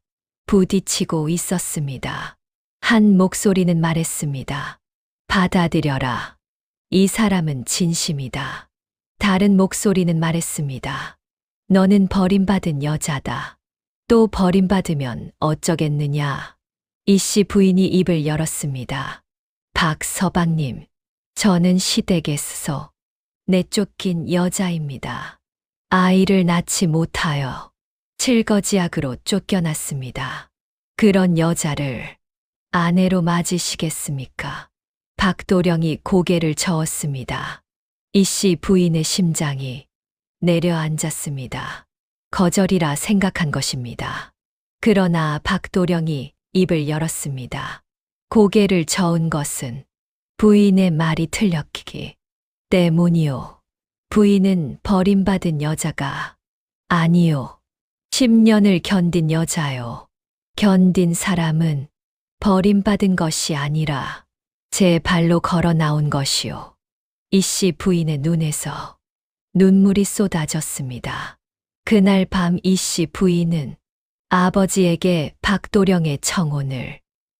부딪히고 있었습니다. 한 목소리는 말했습니다. 받아들여라. 이 사람은 진심이다. 다른 목소리는 말했습니다. 너는 버림받은 여자다. 또 버림받으면 어쩌겠느냐. 이씨 부인이 입을 열었습니다. 박서방님, 저는 시댁에서 내쫓긴 여자입니다. 아이를 낳지 못하여 칠거지약으로 쫓겨났습니다. 그런 여자를 아내로 맞으시겠습니까? 박도령이 고개를 저었습니다. 이씨 부인의 심장이 내려앉았습니다. 거절이라 생각한 것입니다. 그러나 박도령이 입을 열었습니다. 고개를 저은 것은 부인의 말이 틀렸기 때문이요. 부인은 버림받은 여자가 아니요. 10년을 견딘 여자요. 견딘 사람은 버림받은 것이 아니라 제 발로 걸어 나온 것이요. 이씨 부인의 눈에서 눈물이 쏟아졌습니다. 그날 밤 이씨 부인은 아버지에게 박도령의 청혼을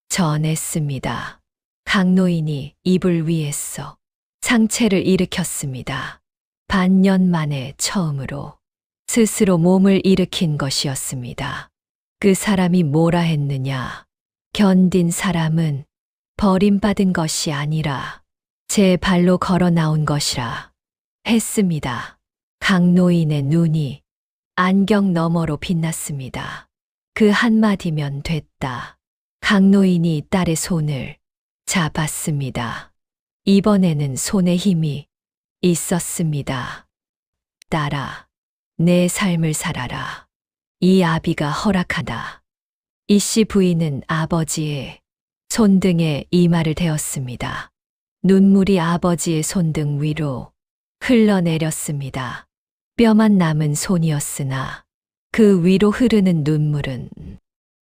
전했습니다. 강노인이 이불 위에서 상체를 일으켰습니다. 반년 만에 처음으로 스스로 몸을 일으킨 것이었습니다. 그 사람이 뭐라 했느냐. 견딘 사람은 버림받은 것이 아니라 제 발로 걸어 나온 것이라 했습니다. 강노인의 눈이 안경 너머로 빛났습니다. 그 한마디면 됐다. 강노인이 딸의 손을 잡았습니다. 이번에는 손에 힘이 있었습니다. 딸아, 내 삶을 살아라. 이 아비가 허락하다. 이씨 부인은 아버지의 손등에 이마를 대었습니다. 눈물이 아버지의 손등 위로 흘러내렸습니다. 뼈만 남은 손이었으나 그 위로 흐르는 눈물은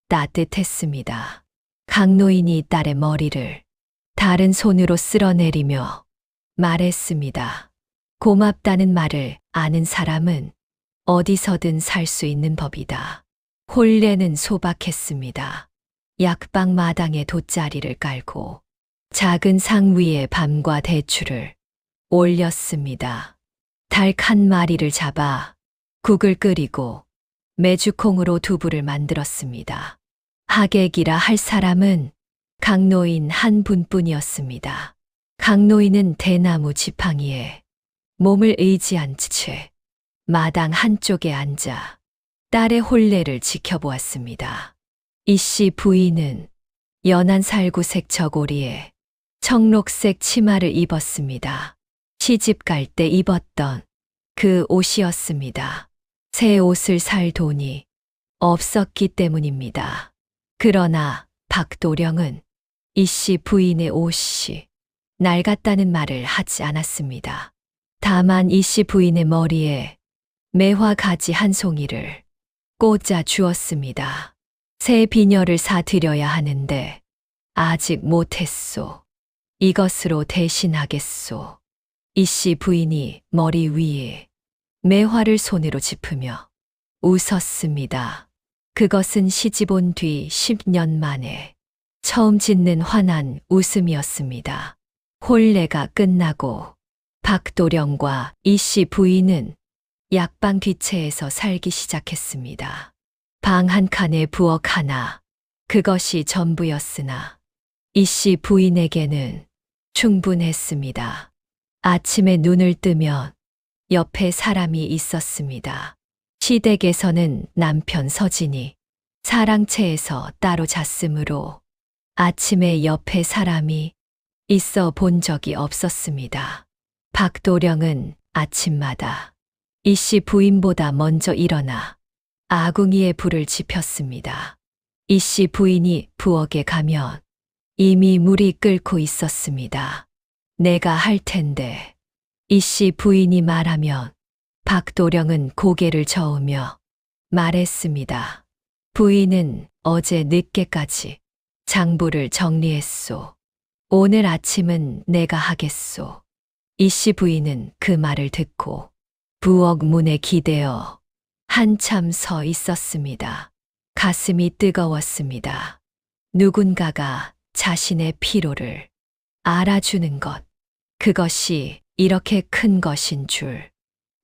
따뜻했습니다. 강노인이 딸의 머리를 다른 손으로 쓸어내리며 말했습니다. 고맙다는 말을 아는 사람은 어디서든 살 수 있는 법이다. 홀레는 소박했습니다. 약방 마당에 돗자리를 깔고 작은 상 위에 밤과 대추를 올렸습니다. 닭 한 마리를 잡아 국을 끓이고 메주콩으로 두부를 만들었습니다. 하객이라 할 사람은 강노인 한 분뿐이었습니다. 강노인은 대나무 지팡이에 몸을 의지한 채 마당 한쪽에 앉아 딸의 혼례를 지켜보았습니다. 이씨 부인은 연한 살구색 저고리에 청록색 치마를 입었습니다. 시집 갈 때 입었던 그 옷이었습니다. 새 옷을 살 돈이 없었기 때문입니다. 그러나 박도령은 이씨 부인의 옷이 낡았다는 말을 하지 않았습니다. 다만 이씨 부인의 머리에 매화 가지 한 송이를 꽂아 주었습니다. 새 비녀를 사드려야 하는데 아직 못했소. 이것으로 대신하겠소. 이씨 부인이 머리 위에 매화를 손으로 짚으며 웃었습니다. 그것은 시집 온 뒤 10년 만에 처음 짓는 환한 웃음이었습니다. 혼례가 끝나고 박도령과 이씨 부인은 약방 뒷채에서 살기 시작했습니다. 방 한 칸에 부엌 하나, 그것이 전부였으나 이씨 부인에게는 충분했습니다. 아침에 눈을 뜨면 옆에 사람이 있었습니다. 시댁에서는 남편 서진이 사랑채에서 따로 잤으므로 아침에 옆에 사람이 있어 본 적이 없었습니다. 박도령은 아침마다 이씨 부인보다 먼저 일어나 아궁이에 불을 지폈습니다. 이씨 부인이 부엌에 가면 이미 물이 끓고 있었습니다. 내가 할 텐데. 이씨 부인이 말하면 박도령은 고개를 저으며 말했습니다. 부인은 어제 늦게까지 장부를 정리했소. 오늘 아침은 내가 하겠소. 이씨 부인은 그 말을 듣고 부엌 문에 기대어 한참 서 있었습니다. 가슴이 뜨거웠습니다. 누군가가 자신의 피로를 알아주는 것, 그것이 이렇게 큰 것인 줄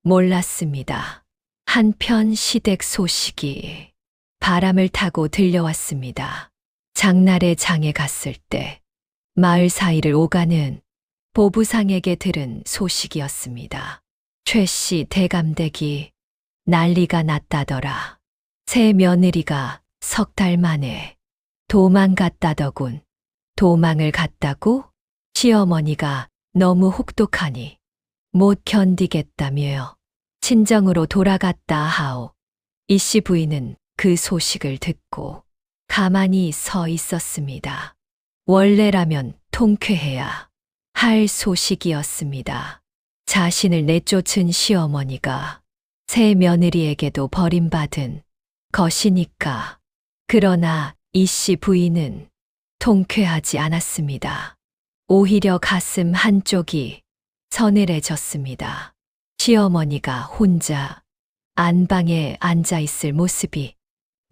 몰랐습니다. 한편 시댁 소식이 바람을 타고 들려왔습니다. 장날에 장에 갔을 때 마을 사이를 오가는 보부상에게 들은 소식이었습니다. 최씨 대감댁이 난리가 났다더라. 새 며느리가 석 달 만에 도망갔다더군. 도망을 갔다고? 시어머니가 너무 혹독하니 못 견디겠다며요. 친정으로 돌아갔다 하오. 이씨 부인은 그 소식을 듣고 가만히 서 있었습니다. 원래라면 통쾌해야 할 소식이었습니다. 자신을 내쫓은 시어머니가 새 며느리에게도 버림받은 것이니까. 그러나 이씨 부인은 통쾌하지 않았습니다. 오히려 가슴 한쪽이 서늘해졌습니다. 시어머니가 혼자 안방에 앉아 있을 모습이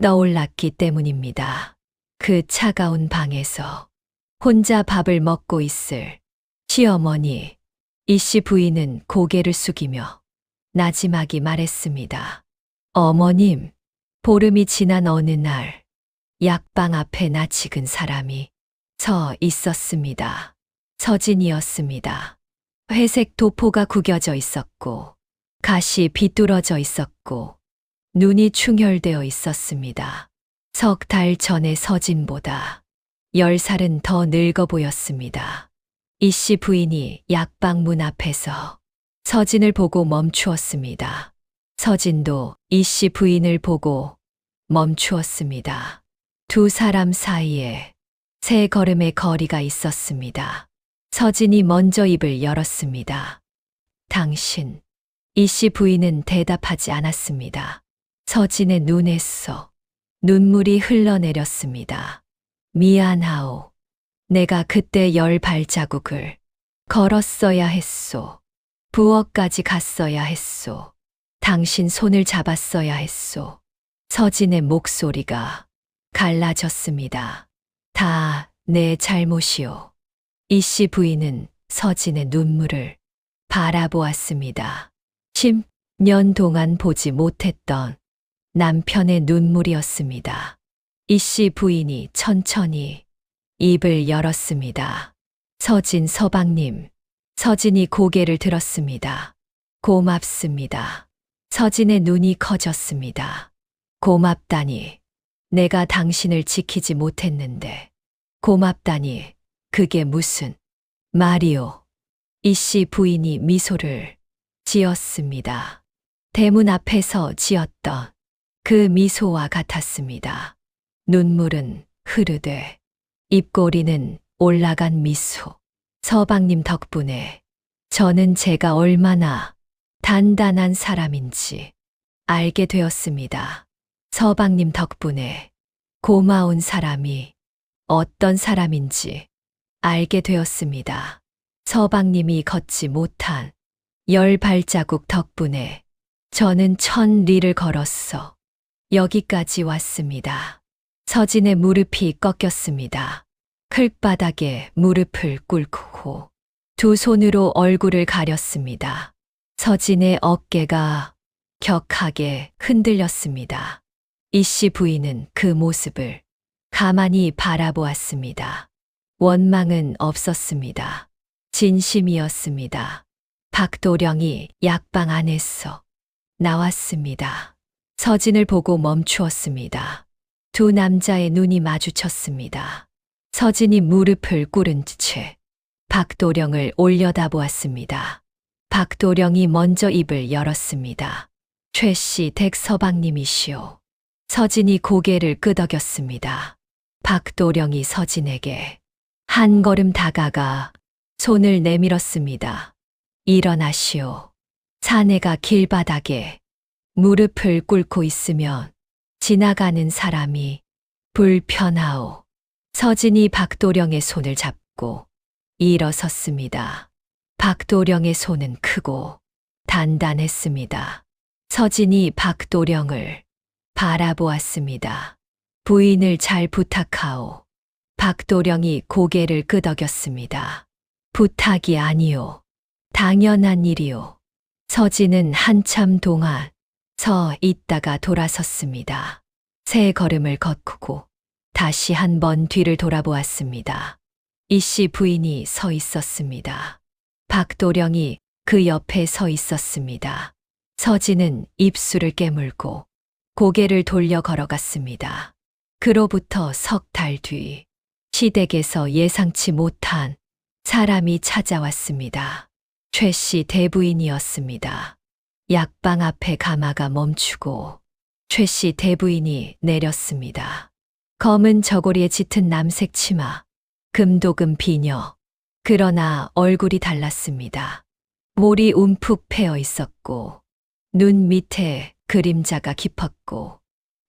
떠올랐기 때문입니다. 그 차가운 방에서 혼자 밥을 먹고 있을 시어머니. 이씨 부인은 고개를 숙이며 나지막이 말했습니다. 어머님, 보름이 지난 어느 날 약방 앞에 낯익은 사람이 서 있었습니다. 서진이었습니다. 회색 도포가 구겨져 있었고 가시 비뚤어져 있었고 눈이 충혈되어 있었습니다. 석 달 전의 서진보다 10살은 더 늙어 보였습니다. 이씨 부인이 약방 문 앞에서 서진을 보고 멈추었습니다. 서진도 이씨 부인을 보고 멈추었습니다. 두 사람 사이에 세 걸음의 거리가 있었습니다. 서진이 먼저 입을 열었습니다. 당신. 이 씨 부인은 대답하지 않았습니다. 서진의 눈에서 눈물이 흘러내렸습니다. 미안하오. 내가 그때 10발자국을 걸었어야 했소. 부엌까지 갔어야 했소. 당신 손을 잡았어야 했소. 서진의 목소리가 갈라졌습니다. 다 내 잘못이오. 이 씨 부인은 서진의 눈물을 바라보았습니다. 10년 동안 보지 못했던 남편의 눈물이었습니다. 이 씨 부인이 천천히 입을 열었습니다. 서진 서방님. 서진이 고개를 들었습니다. 고맙습니다. 서진의 눈이 커졌습니다. 고맙다니. 내가 당신을 지키지 못했는데. 고맙다니. 그게 무슨 말이오. 이 씨 부인이 미소를 지었습니다. 대문 앞에서 지었던 그 미소와 같았습니다. 눈물은 흐르되 입꼬리는 올라간 미소. 서방님 덕분에 저는 제가 얼마나 단단한 사람인지 알게 되었습니다. 서방님 덕분에 고마운 사람이 어떤 사람인지 알게 되었습니다. 서방님이 걷지 못한 10발자국 덕분에 저는 1000리를 걸었어 여기까지 왔습니다. 서진의 무릎이 꺾였습니다. 클바닥에 무릎을 꿇고 두 손으로 얼굴을 가렸습니다. 서진의 어깨가 격하게 흔들렸습니다. 이 씨 부인은 그 모습을 가만히 바라보았습니다. 원망은 없었습니다. 진심이었습니다. 박도령이 약방 안에서 나왔습니다. 서진을 보고 멈추었습니다. 두 남자의 눈이 마주쳤습니다. 서진이 무릎을 꿇은 채 박도령을 올려다보았습니다. 박도령이 먼저 입을 열었습니다. 최씨 댁 서방님이시오. 서진이 고개를 끄덕였습니다. 박도령이 서진에게 한 걸음 다가가 손을 내밀었습니다. 일어나시오. 사내가 길바닥에 무릎을 꿇고 있으면 지나가는 사람이 불편하오. 서진이 박도령의 손을 잡고 일어섰습니다. 박도령의 손은 크고 단단했습니다. 서진이 박도령을 바라보았습니다. 부인을 잘 부탁하오. 박도령이 고개를 끄덕였습니다. 부탁이 아니오. 당연한 일이오. 서진은 한참 동안 서 있다가 돌아섰습니다. 세 걸음을 걷고 다시 한 번 뒤를 돌아보았습니다. 이 씨 부인이 서 있었습니다. 박도령이 그 옆에 서 있었습니다. 서진은 입술을 깨물고 고개를 돌려 걸어갔습니다. 그로부터 석 달 뒤 시댁에서 예상치 못한 사람이 찾아왔습니다. 최씨 대부인이었습니다. 약방 앞에 가마가 멈추고 최씨 대부인이 내렸습니다. 검은 저고리에 짙은 남색 치마, 금도금 비녀. 그러나 얼굴이 달랐습니다. 몰이 움푹 패어 있었고 눈 밑에 그림자가 깊었고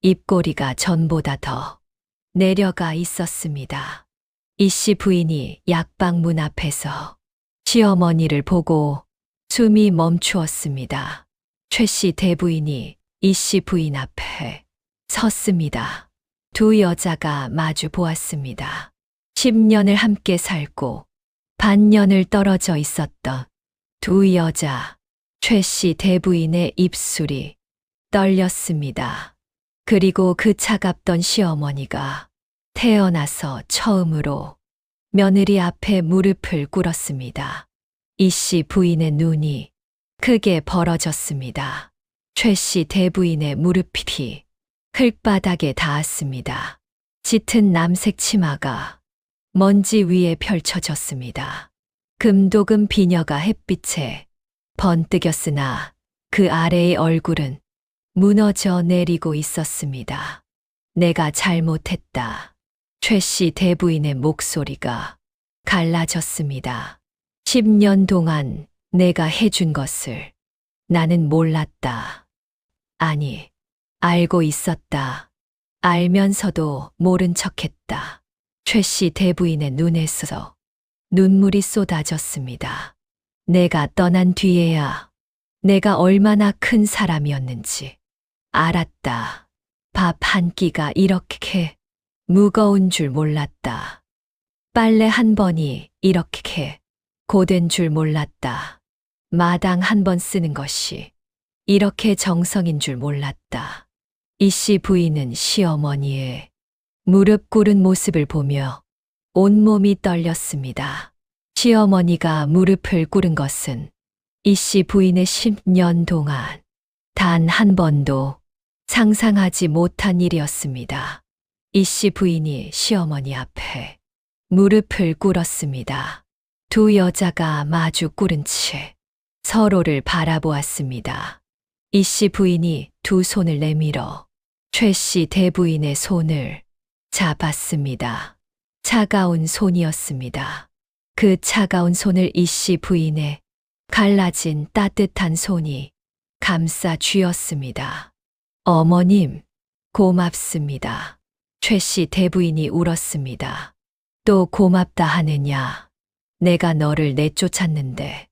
입꼬리가 전보다 더 내려가 있었습니다. 이 씨 부인이 약방 문 앞에서 시어머니를 보고 숨이 멈추었습니다. 최씨 대부인이 이 씨 부인 앞에 섰습니다. 두 여자가 마주 보았습니다. 10년을 함께 살고 반년을 떨어져 있었던 두 여자. 최씨 대부인의 입술이 떨렸습니다. 그리고 그 차갑던 시어머니가 태어나서 처음으로 며느리 앞에 무릎을 꿇었습니다. 이 씨 부인의 눈이 크게 벌어졌습니다. 최씨 대부인의 무릎이 흙바닥에 닿았습니다. 짙은 남색 치마가 먼지 위에 펼쳐졌습니다. 금도금 비녀가 햇빛에 번뜩였으나 그 아래의 얼굴은 무너져 내리고 있었습니다. 내가 잘못했다. 최씨 대부인의 목소리가 갈라졌습니다. 10년 동안 내가 해준 것을 나는 몰랐다. 아니, 알고 있었다. 알면서도 모른 척했다. 최 씨 대부인의 눈에서 눈물이 쏟아졌습니다. 내가 떠난 뒤에야 내가 얼마나 큰 사람이었는지 알았다. 밥 한 끼가 이렇게 무거운 줄 몰랐다. 빨래 한 번이 이렇게 고된 줄 몰랐다. 마당 한 번 쓰는 것이 이렇게 정성인 줄 몰랐다. 이 씨 부인은 시어머니의 무릎 꿇은 모습을 보며 온몸이 떨렸습니다. 시어머니가 무릎을 꿇은 것은 이 씨 부인의 10년 동안 단 한 번도 상상하지 못한 일이었습니다. 이 씨 부인이 시어머니 앞에 무릎을 꿇었습니다. 두 여자가 마주 꿇은 채 서로를 바라보았습니다. 이 씨 부인이 두 손을 내밀어 최 씨 대부인의 손을 잡았습니다. 차가운 손이었습니다. 그 차가운 손을 이 씨 부인의 갈라진 따뜻한 손이 감싸 쥐었습니다. 어머님, 고맙습니다. 최 씨 대부인이 울었습니다. 또 고맙다 하느냐? 내가 너를 내쫓았는데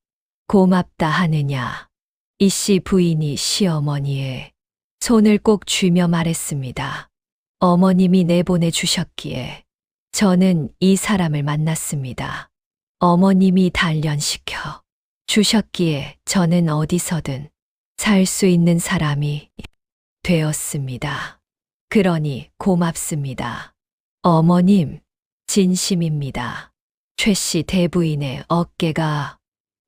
고맙다 하느냐? 이 씨 부인이 시어머니의 손을 꼭 쥐며 말했습니다. 어머님이 내보내 주셨기에 저는 이 사람을 만났습니다. 어머님이 단련시켜 주셨기에 저는 어디서든 살 수 있는 사람이 되었습니다. 그러니 고맙습니다. 어머님, 진심입니다. 최 씨 대부인의 어깨가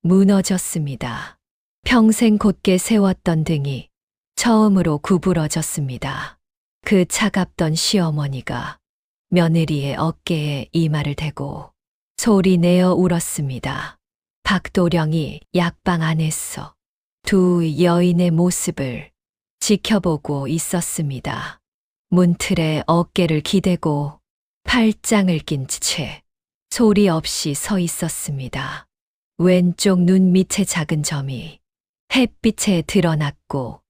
무너졌습니다. 평생 곧게 세웠던 등이 처음으로 구부러졌습니다. 그 차갑던 시어머니가 며느리의 어깨에 이마를 대고 소리내어 울었습니다. 박도령이 약방 안에서 두 여인의 모습을 지켜보고 있었습니다. 문틀에 어깨를 기대고 팔짱을 낀 채 소리 없이 서 있었습니다. 왼쪽 눈 밑에 작은 점이 햇빛에 드러났고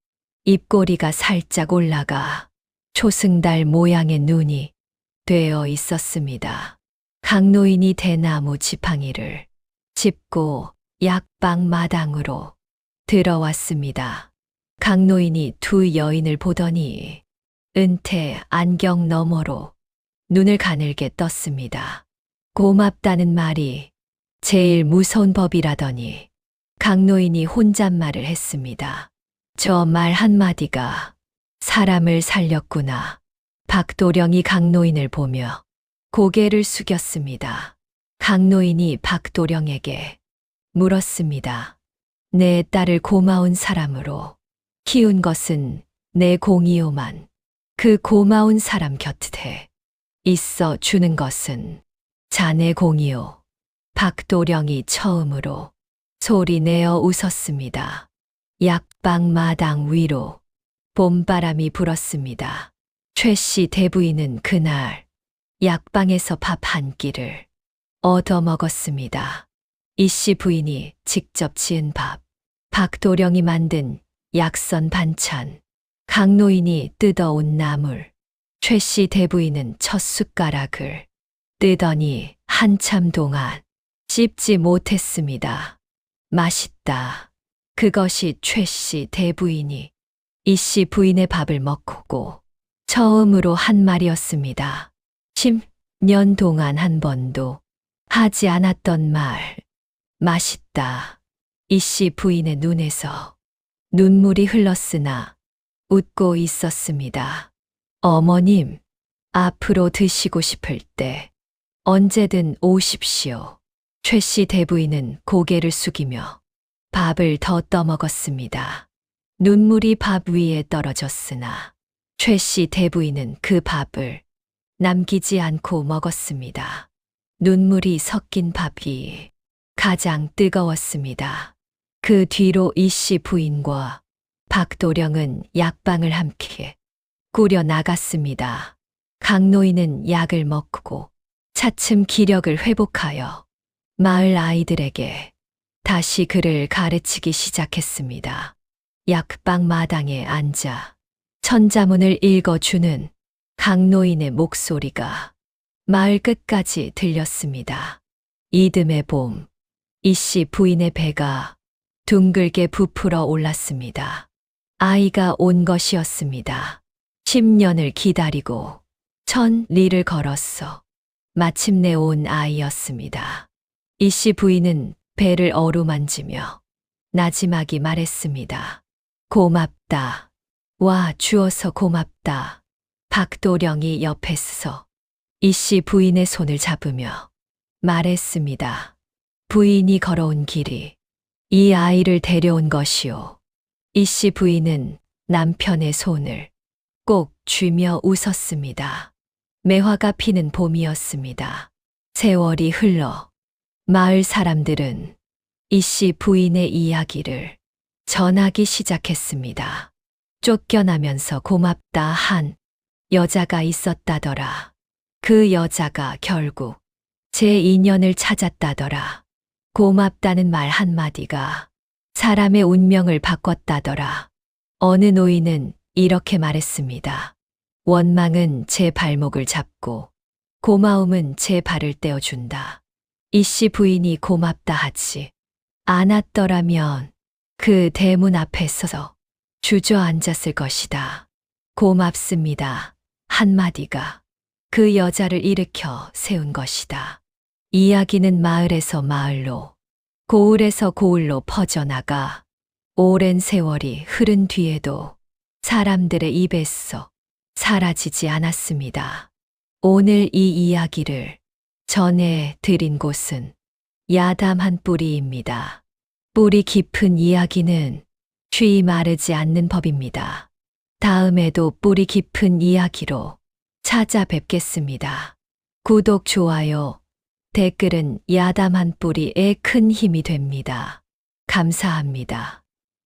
입꼬리가 살짝 올라가 초승달 모양의 눈이 되어 있었습니다. 강노인이 대나무 지팡이를 짚고 약방 마당으로 들어왔습니다. 강노인이 두 여인을 보더니 은퇴 안경 너머로 눈을 가늘게 떴습니다. 고맙다는 말이 제일 무서운 법이라더니 강노인이 혼잣말을 했습니다. 저 말 한마디가 사람을 살렸구나. 박도령이 강노인을 보며 고개를 숙였습니다. 강노인이 박도령에게 물었습니다. 내 딸을 고마운 사람으로 키운 것은 내 공이오만 그 고마운 사람 곁에 있어 주는 것은 자네 공이오. 박도령이 처음으로 소리내어 웃었습니다. 약방 마당 위로 봄바람이 불었습니다. 최 씨 대부인은 그날 약방에서 밥 한 끼를 얻어 먹었습니다. 이 씨 부인이 직접 지은 밥, 박도령이 만든 약선 반찬, 강노인이 뜯어온 나물, 최 씨 대부인은 첫 숟가락을 뜨더니 한참 동안 씹지 못했습니다. 맛있다. 그것이 최 씨 대부인이 이 씨 부인의 밥을 먹고 처음으로 한 말이었습니다. 10년 동안 한 번도 하지 않았던 말. 맛있다. 이 씨 부인의 눈에서 눈물이 흘렀으나 웃고 있었습니다. 어머님, 앞으로 드시고 싶을 때 언제든 오십시오. 최 씨 대부인은 고개를 숙이며 밥을 더 떠먹었습니다. 눈물이 밥 위에 떨어졌으나 최 씨 대부인은 그 밥을 남기지 않고 먹었습니다. 눈물이 섞인 밥이 가장 뜨거웠습니다. 그 뒤로 이 씨 부인과 박도령은 약방을 함께 꾸려 나갔습니다. 강노인은 약을 먹고 차츰 기력을 회복하여 마을 아이들에게 다시 글을 가르치기 시작했습니다. 약방 마당에 앉아 천자문을 읽어주는 강노인의 목소리가 마을 끝까지 들렸습니다. 이듬해 봄, 이씨 부인의 배가 둥글게 부풀어 올랐습니다. 아이가 온 것이었습니다. 10년을 기다리고 1000리를 걸었어. 마침내 온 아이였습니다. 이씨 부인은 배를 어루만지며 나지막이 말했습니다. 고맙다. 와 주어서 고맙다. 박도령이 옆에서 이씨 부인의 손을 잡으며 말했습니다. 부인이 걸어온 길이 이 아이를 데려온 것이오. 이씨 부인은 남편의 손을 꼭 쥐며 웃었습니다. 매화가 피는 봄이었습니다. 세월이 흘러 마을 사람들은 이씨 부인의 이야기를 전하기 시작했습니다. 쫓겨나면서 고맙다 한 여자가 있었다더라. 그 여자가 결국 제 인연을 찾았다더라. 고맙다는 말 한마디가 사람의 운명을 바꿨다더라. 어느 노인은 이렇게 말했습니다. 원망은 제 발목을 잡고 고마움은 제 발을 떼어준다. 이씨 부인이 고맙다 하지 않았더라면 그 대문 앞에 서서 주저앉았을 것이다. 고맙습니다. 한마디가 그 여자를 일으켜 세운 것이다. 이야기는 마을에서 마을로, 고을에서 고을로 퍼져나가 오랜 세월이 흐른 뒤에도 사람들의 입에서 사라지지 않았습니다. 오늘 이 이야기를 전해 드린 곳은 야담한 뿌리입니다. 뿌리 깊은 이야기는 쉬이 마르지 않는 법입니다. 다음에도 뿌리 깊은 이야기로 찾아뵙겠습니다. 구독, 좋아요, 댓글은 야담한 뿌리에 큰 힘이 됩니다. 감사합니다.